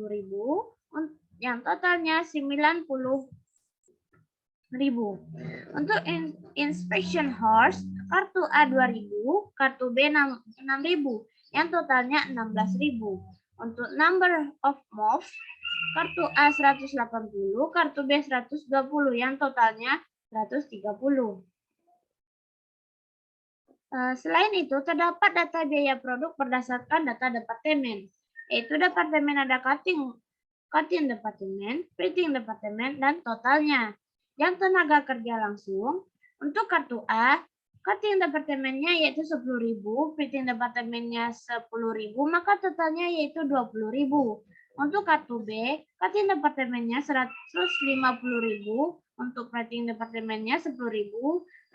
yang totalnya 90.000. Untuk inspection horse, kartu A 2.000, kartu B 6.000, yang totalnya 16.000. Untuk number of moves, kartu A 180, kartu B 120, yang totalnya 130. Selain itu, terdapat data biaya produk berdasarkan data departemen, yaitu departemen ada cutting departemen, printing departemen, dan totalnya. Yang tenaga kerja langsung, untuk kartu A cutting departemennya yaitu 10.000, printing departemennya 10.000, maka totalnya yaitu 20.000. Untuk kartu B, cutting departemennya 150.000, untuk printing departemennya 10.000,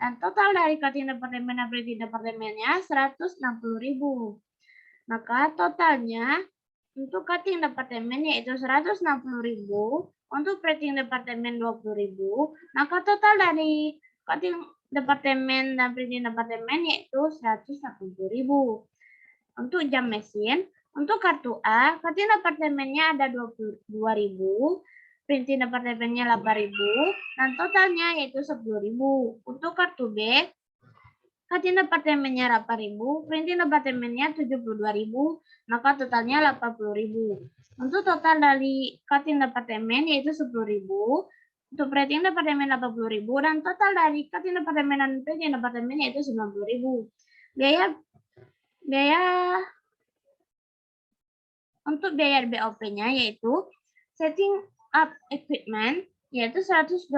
dan total dari cutting departemen dan printing departemennya 160.000. Maka totalnya untuk cutting departemen yaitu 160.000, untuk printing departemen 20.000, maka total dari cutting departemen dan printing departemen yaitu 180.000. Untuk jam mesin, untuk kartu A, cutting departemennya ada 22.000, printing departemennya 8.000, dan totalnya yaitu 10.000. Untuk kartu B, cutting departemennya 8.000, printing departemennya 72.000, maka totalnya 80.000. Untuk total dari cutting departemen yaitu 10.000, untuk printing departemen 80.000, dan total dari cutting departemen dan printing departemen yaitu 90.000. Untuk biaya BOP-nya yaitu setting up equipment yaitu $120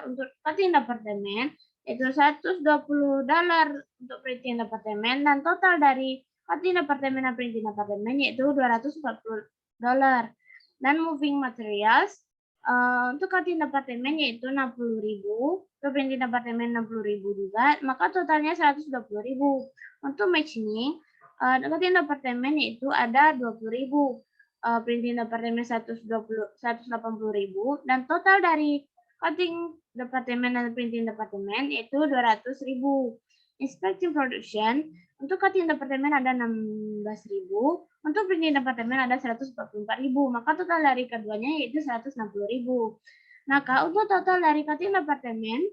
untuk cutting departemen, yaitu $120 untuk printing departemen, dan total dari cutting departemen dan printing departemen yaitu $240. Dan moving materials untuk cutting departemen yaitu 60.000, untuk printing departemen 60.000 juga, maka totalnya 120.000. Untuk machining, cutting departemen yaitu ada 20.000. Printing departemen 180.000, dan total dari cutting departemen dan printing departemen yaitu 200.000. Inspecting production, untuk cutting departemen ada 16.000, untuk printing departemen ada 144.000, maka total dari keduanya yaitu 160.000. Maka untuk total dari cutting departemen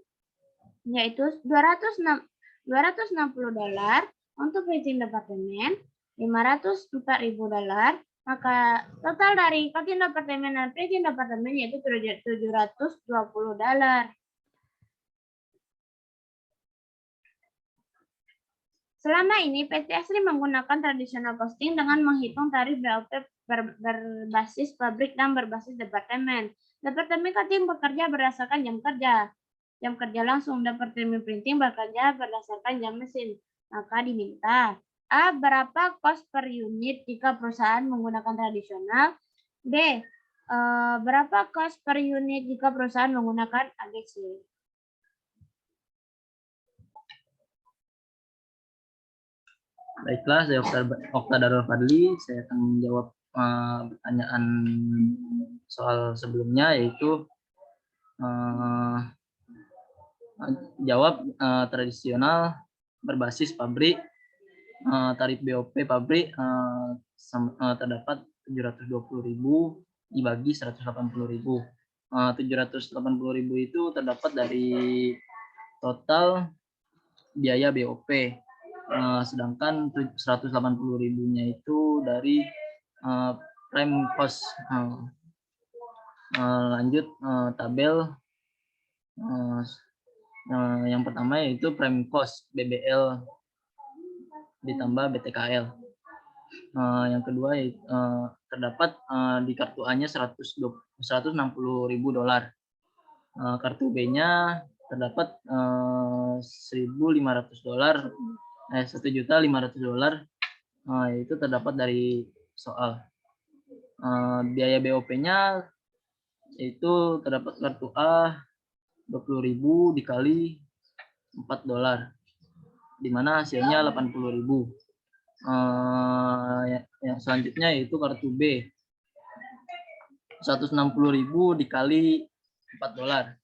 yaitu $260, untuk printing departemen $504.000, maka total dari cutting departemen dan printing departemen yaitu $720. Selama ini PT Asri menggunakan traditional costing dengan menghitung tarif BOP berbasis pabrik dan berbasis departemen. Departemen cutting bekerja berdasarkan jam kerja. Jam kerja langsung, departemen printing bekerja berdasarkan jam mesin. Maka diminta A. Berapa cost per unit jika perusahaan menggunakan tradisional? B. Berapa cost per unit jika perusahaan menggunakan AGC? Baiklah, saya Okta Darul Fadli. Saya akan menjawab pertanyaan soal sebelumnya, yaitu jawab tradisional berbasis pabrik. Tarif BOP pabrik terdapat 720.000 dibagi 180.000. 780.000 itu terdapat dari total biaya BOP. Sedangkan 180.000-nya itu dari prime cost. Lanjut tabel yang pertama yaitu prime cost BBL ditambah BTKL. Yang kedua terdapat di kartu A-nya $160.000. Kartu B-nya terdapat $1.500. $1.500.000 itu terdapat dari soal. Biaya BOP-nya itu terdapat kartu A 20.000 dikali $4, di mana hasilnya 80.000. Yang selanjutnya yaitu kartu B 160.000 dikali $4,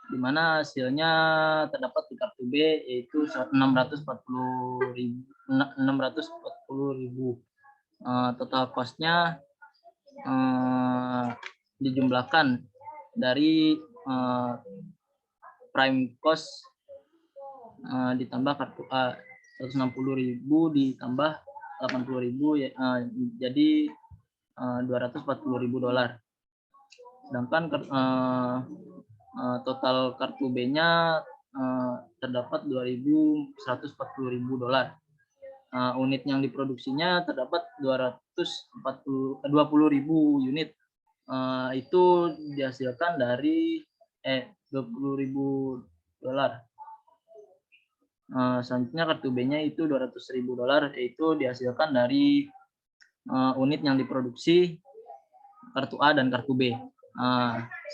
di mana hasilnya terdapat di kartu B yaitu 640.000. Total cost-nya dijumlahkan dari prime cost ditambah kartu A 160.000 ditambah 80.000 jadi $240.000. Sedangkan total kartu B-nya terdapat $2.140.000. Unit yang diproduksinya terdapat 20.000 unit. Itu dihasilkan dari $20.000. Selanjutnya kartu B-nya itu $200.000, yaitu dihasilkan dari unit yang diproduksi kartu A dan kartu B.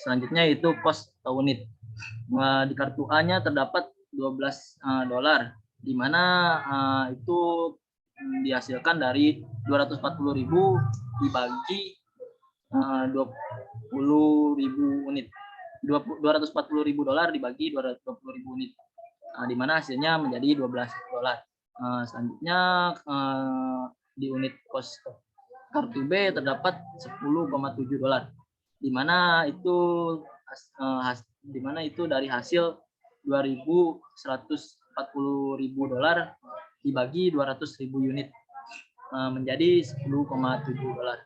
Selanjutnya itu kos per unit. Di kartu A-nya terdapat $12, di mana itu dihasilkan dari 240.000 dibagi 20.000 unit. $240.000 dibagi 220.000 unit, di mana hasilnya menjadi $12. Selanjutnya di unit kos kartu B terdapat $10,7, di mana itu dari hasil $2.140.000 dibagi 200.000 unit, menjadi $10,7.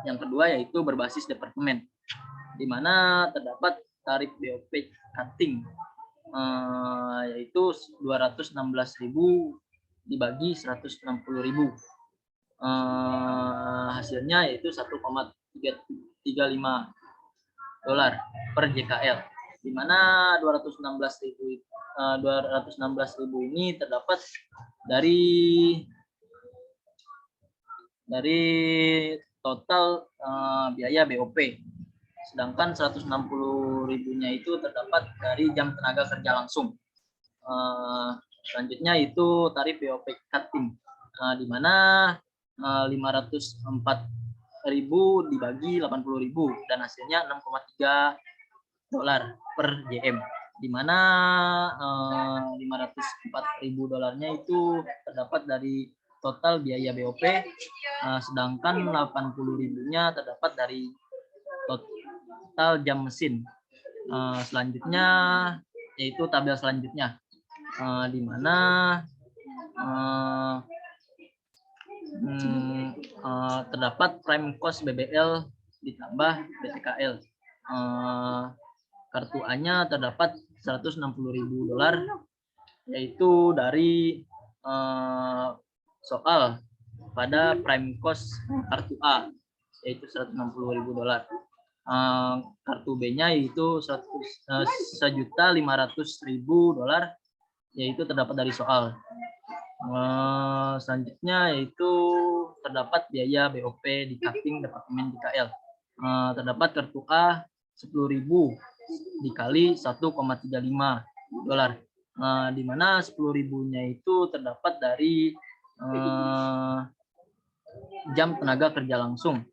Yang kedua yaitu berbasis departemen, di mana terdapat tarif BOP cutting, yaitu 216.000 dibagi 160.000. Hasilnya yaitu $1,335 per JKL, di mana 216.000 ini terdapat dari total biaya BOP, sedangkan 160.000-nya itu terdapat dari jam tenaga kerja langsung. Selanjutnya itu tarif BOP cutting, di mana 504.000 dibagi 80.000 dan hasilnya $6,3 per JM, di mana $504.000-nya itu terdapat dari total biaya BOP, sedangkan 80.000-nya terdapat dari total jam mesin. Selanjutnya yaitu tabel selanjutnya, di mana terdapat prime cost BBL ditambah BTKL. Kartu A-nya terdapat $160.000, yaitu dari soal pada prime cost kartu A, yaitu $160.000. Kartu B-nya yaitu $1.500.000, yaitu terdapat dari soal. Selanjutnya yaitu terdapat biaya BOP di cutting departemen DKL. Terdapat kartu A 10.000 dikali $1,35, di mana 10.000-nya itu terdapat dari jam tenaga kerja langsung.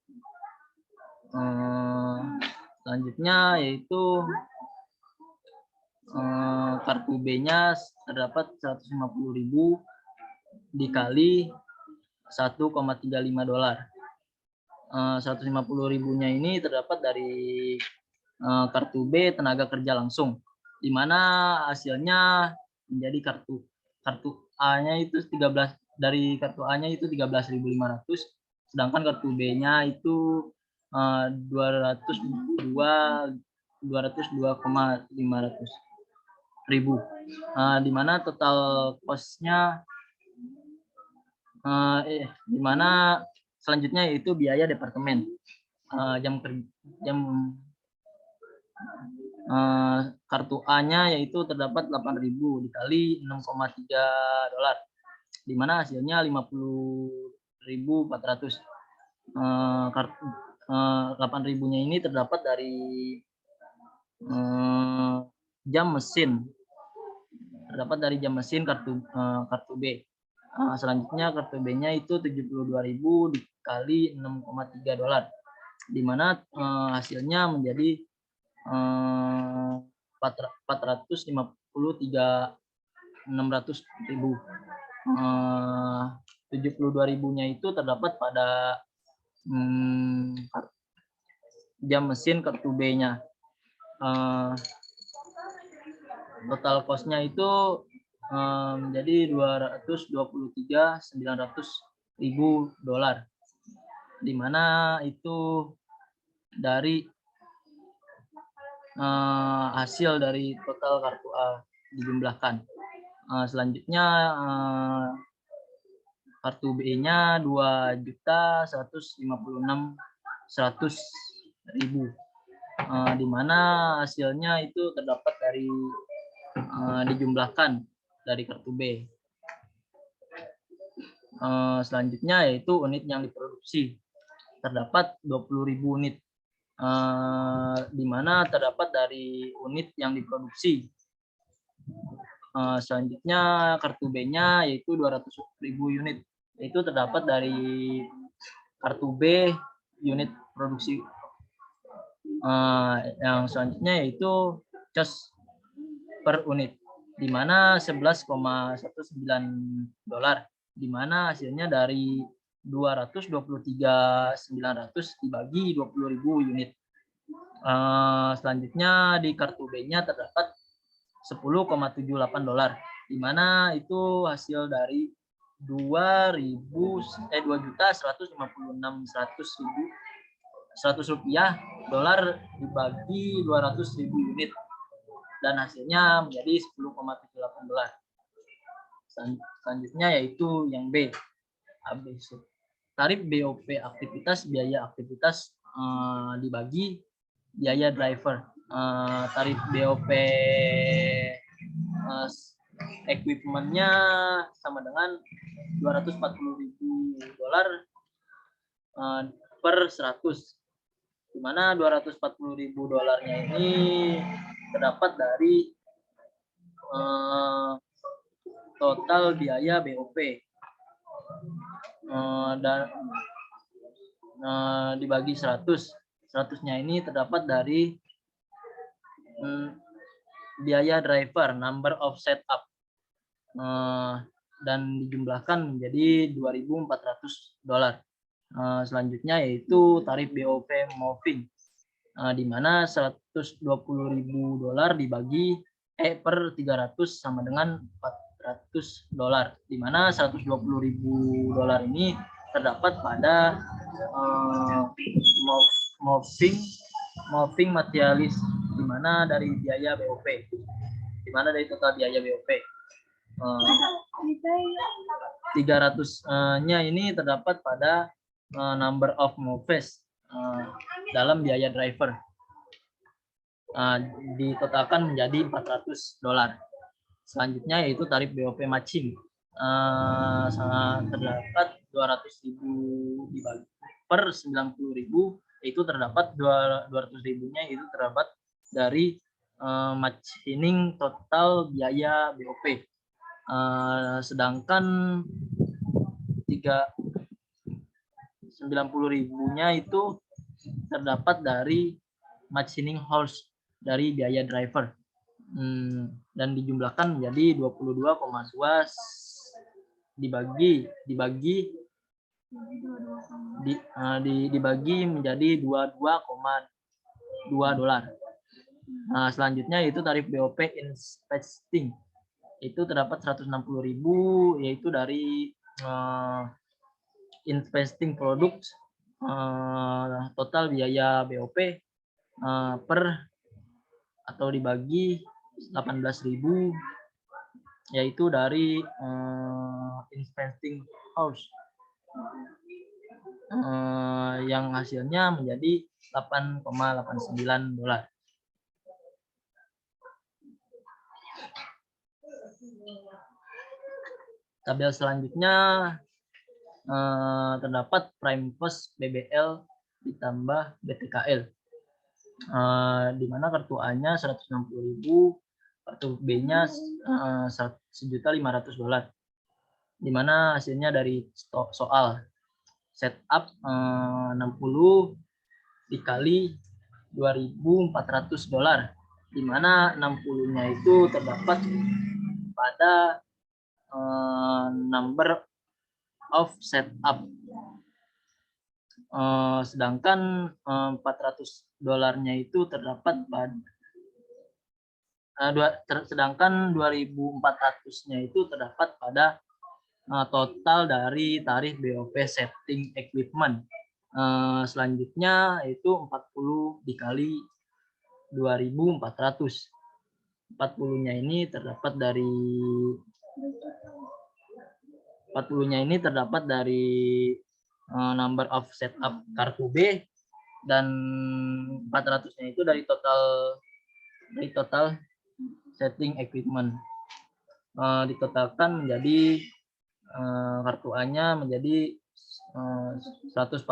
Selanjutnya yaitu kartu B-nya terdapat 150.000 dikali $1,35. 150.000-nya ini terdapat dari kartu B tenaga kerja langsung, di mana hasilnya menjadi kartu A-nya itu 13, dari kartu A-nya itu 13.500, sedangkan kartu B-nya itu 202,500.000, di mana total cost-nya di mana selanjutnya yaitu biaya departemen. Kartu A-nya yaitu terdapat 8.000 dikali $6,3, di mana hasilnya 50.400. 8.000-nya ini terdapat dari jam mesin, kartu B. Selanjutnya kartu B-nya itu 72.000 dikali $6,3, di mana hasilnya menjadi 453.600.000. 72.000-nya itu terdapat pada jam mesin kartu B-nya. Total cost-nya itu menjadi $223.900.000, di mana itu dari hasil dari total kartu A dijumlahkan. Selanjutnya kartu B-nya 2.156.100.000, di mana hasilnya itu terdapat dari dijumlahkan dari kartu B. Selanjutnya yaitu unit yang diproduksi. Terdapat 20.000 unit. Di mana terdapat dari unit yang diproduksi. Selanjutnya kartu B-nya yaitu 200.000 unit. Itu terdapat dari kartu B unit produksi. Yang selanjutnya yaitu cost per unit, di mana 11,19 dolar, di mana hasilnya dari 223.900 dibagi 20.000 unit. Selanjutnya di kartu B-nya terdapat 10,78 dolar, di mana itu hasil dari 2.156.100 rupiah dolar dibagi 200.000 unit, dan hasilnya menjadi 10,78 dolar. Selanjutnya yaitu yang B, ABC. Tarif BOP aktivitas, biaya aktivitas dibagi biaya driver. Tarif BOP equipmentnya sama dengan 240.000 dolar per 100, di mana 240.000 dolarnya ini terdapat dari total biaya BOP dan dibagi 100-nya ini terdapat dari biaya driver, number of setup, dan dijumlahkan menjadi 2.400 dolar. Selanjutnya yaitu tarif BOP moving, di mana 120.000 dolar dibagi per 300 sama dengan 400 dolar, di mana 120.000 dolar ini terdapat pada moving materialis, di mana dari biaya BOP, di mana dari total biaya BOP 300-nya ini terdapat pada number of moves dalam biaya driver, ditotalkan menjadi 400 dolar. Selanjutnya yaitu tarif BOP matching, terdapat 200.000 dibagi per 90.000, itu terdapat 200.000-nya itu terdapat dari matching total biaya BOP. Sedangkan 90.000-nya itu terdapat dari matching horse dari biaya driver, dan dijumlahkan menjadi 22,2 dibagi menjadi 22,2 dolar. Selanjutnya yaitu tarif BOP investing, itu terdapat 160.000, yaitu dari investing produk, total biaya BOP per atau dibagi 18.000, yaitu dari investing house, yang hasilnya menjadi 8,89 dolar. Tabel selanjutnya terdapat prime cost BBL ditambah BTKL, di mana kartu A-nya 160.000, kartu B-nya 1.500.000 dolar, di mana hasilnya dari soal setup 60 dikali 2.400 dolar, di mana 60-nya itu terdapat pada number of setup, sedangkan 400 dolarnya itu terdapat pada sedangkan 2.400-nya itu terdapat pada total dari tarif BOP setting equipment. Selanjutnya itu 40 dikali 2.400. 40-nya ini terdapat dari number of setup kartu B, dan 400-nya itu dari total setting equipment. ditotalkan menjadi kartu A-nya menjadi 144.000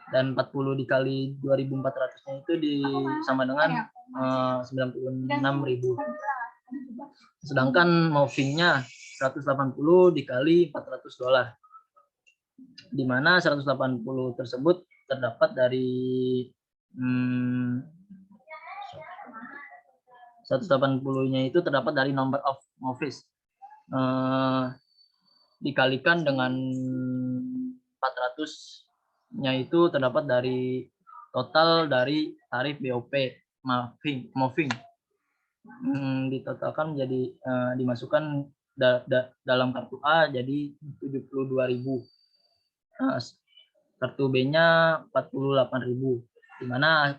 dan 40 dikali 2.400-nya itu sama dengan 96.000. Sedangkan moving-nya 180 dikali $400, di mana 180 tersebut terdapat dari 180-nya itu terdapat dari number of movies dikalikan dengan 400-nya itu terdapat dari total dari tarif BOP moving. Ditotalkan menjadi dimasukkan dalam kartu A jadi 72.000. Kartu B-nya 48.000, di mana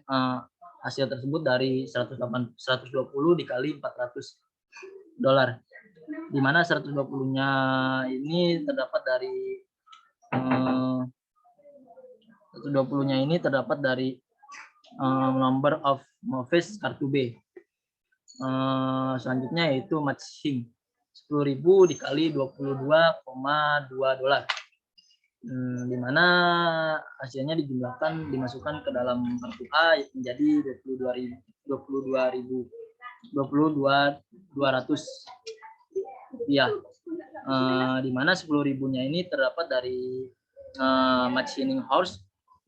hasil tersebut dari 120 dikali $400, di mana 120-nya ini terdapat dari 120-nya ini terdapat dari number of movies kartu B. Selanjutnya yaitu matching 10.000 dikali $22,2, di mana hasilnya dijumlahkan dimasukkan ke dalam kartu A menjadi 22.200 rupiah, di mana 10.000-nya ini terdapat dari machining hours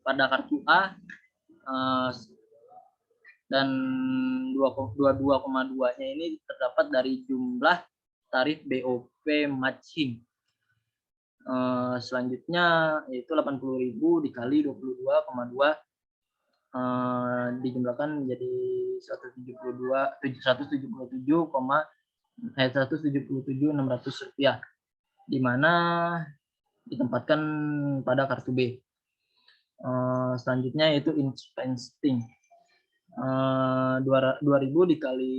pada kartu A, dan 22,2-nya ini terdapat dari jumlah tarif BOP matching. Selanjutnya yaitu 80.000 dikali 22,2 dijumlahkan menjadi 177.600 rupiah, di mana ditempatkan pada kartu B. Selanjutnya yaitu investing 2.000 dikali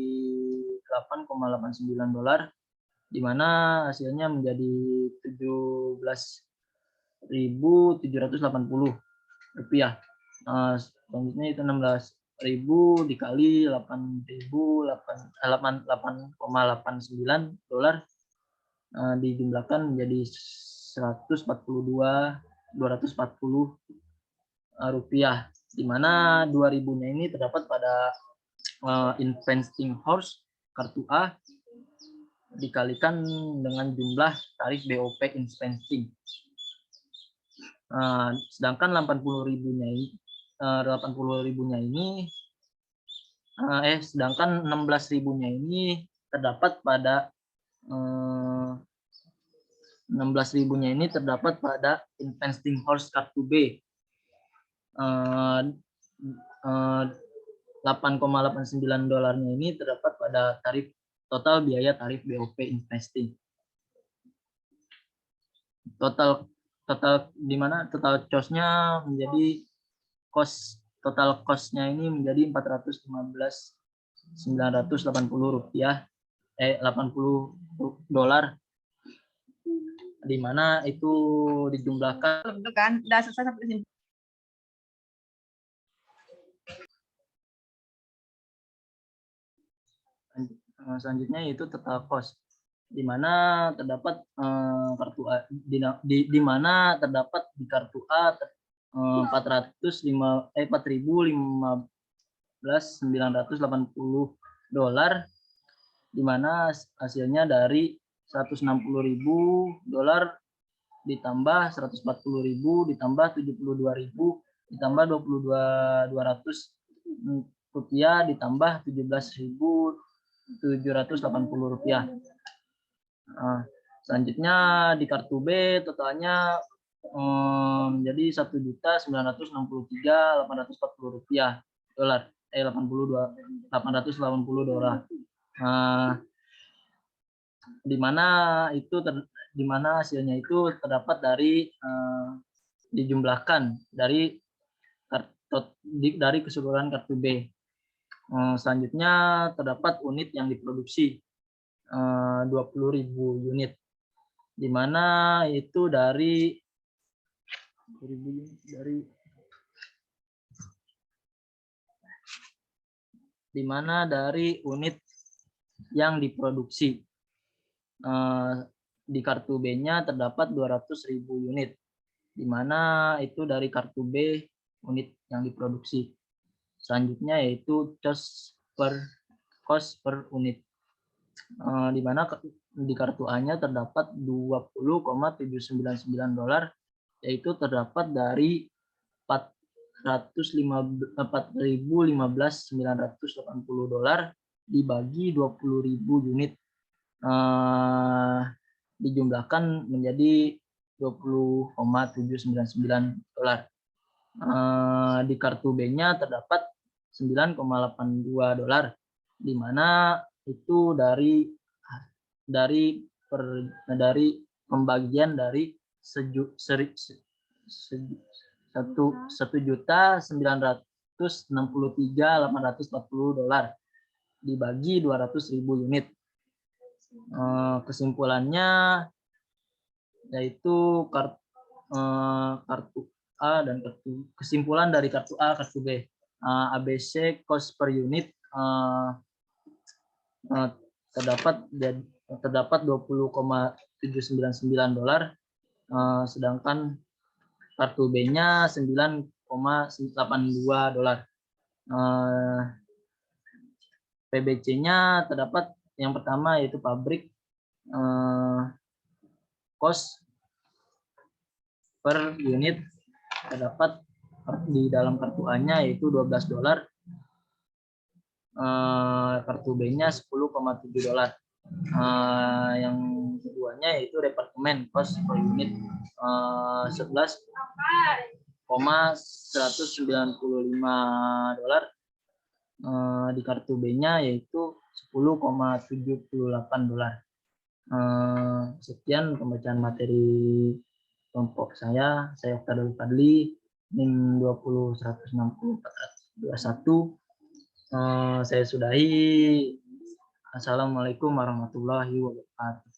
$8,89, di mana hasilnya menjadi 17.780 rupiah. Selanjutnya itu 16.000 dikali $8,89, dijumlahkan menjadi 142.240 rupiah, di mana 2.000-nya ini terdapat pada investing hours kartu A dikalikan dengan jumlah tarif BOP investing. Sedangkan 80.000-nya ini sedangkan 16.000-nya ini terdapat pada 16.000-nya ini terdapat pada investing hours kartu B. $8,89 ini terdapat pada tarif total biaya tarif BOP investing. Total di mana total cost-nya menjadi total cost-nya ini menjadi 415.980 rupiah, $80, di mana itu dijumlahkan kan udah selesai sampai sini. Selanjutnya yaitu total cost, di mana terdapat kartu A, di mana terdapat di kartu A $415.980, di mana hasilnya dari $160.000 ditambah 140.000 ditambah 72.000 ditambah 22.200 rupiah ditambah 17.780 rupiah. Selanjutnya di kartu B totalnya menjadi 1.963.840 rupiah, $880. Di mana hasilnya itu terdapat dari dijumlahkan dari keseluruhan kartu B. Selanjutnya terdapat unit yang diproduksi 20.000 unit, di mana itu dari unit yang diproduksi. Di kartu B-nya terdapat 200.000 unit, di mana itu dari kartu B unit yang diproduksi. Selanjutnya yaitu cost per unit, di mana di kartu A-nya terdapat 20,799 dolar, yaitu terdapat dari 4.015.980 dolar dibagi 20.000 unit, dijumlahkan menjadi 20,799 dolar. Di kartu B-nya terdapat 9,82 dolar, di mana itu dari pembagian dari 1.963.840 dolar dibagi 200.000 unit. Kesimpulannya yaitu kartu A dan kesimpulan dari kartu A, kartu B. ABC cost per unit terdapat 20,799 dolar, sedangkan kartu B-nya 9,82 dolar. PBC-nya terdapat yang pertama yaitu pabrik, cost per unit terdapat di dalam kartu A-nya yaitu 12 dolar, kartu B-nya 10,7 dolar. Yang keduanya yaitu departemen, cost per unit 11,195 dolar, di kartu B-nya yaitu 10,78 dolar. Sekian pembacaan materi kelompok saya Oktadul Fadli, NIM 20160421. Saya sudahi. Assalamualaikum warahmatullahi wabarakatuh.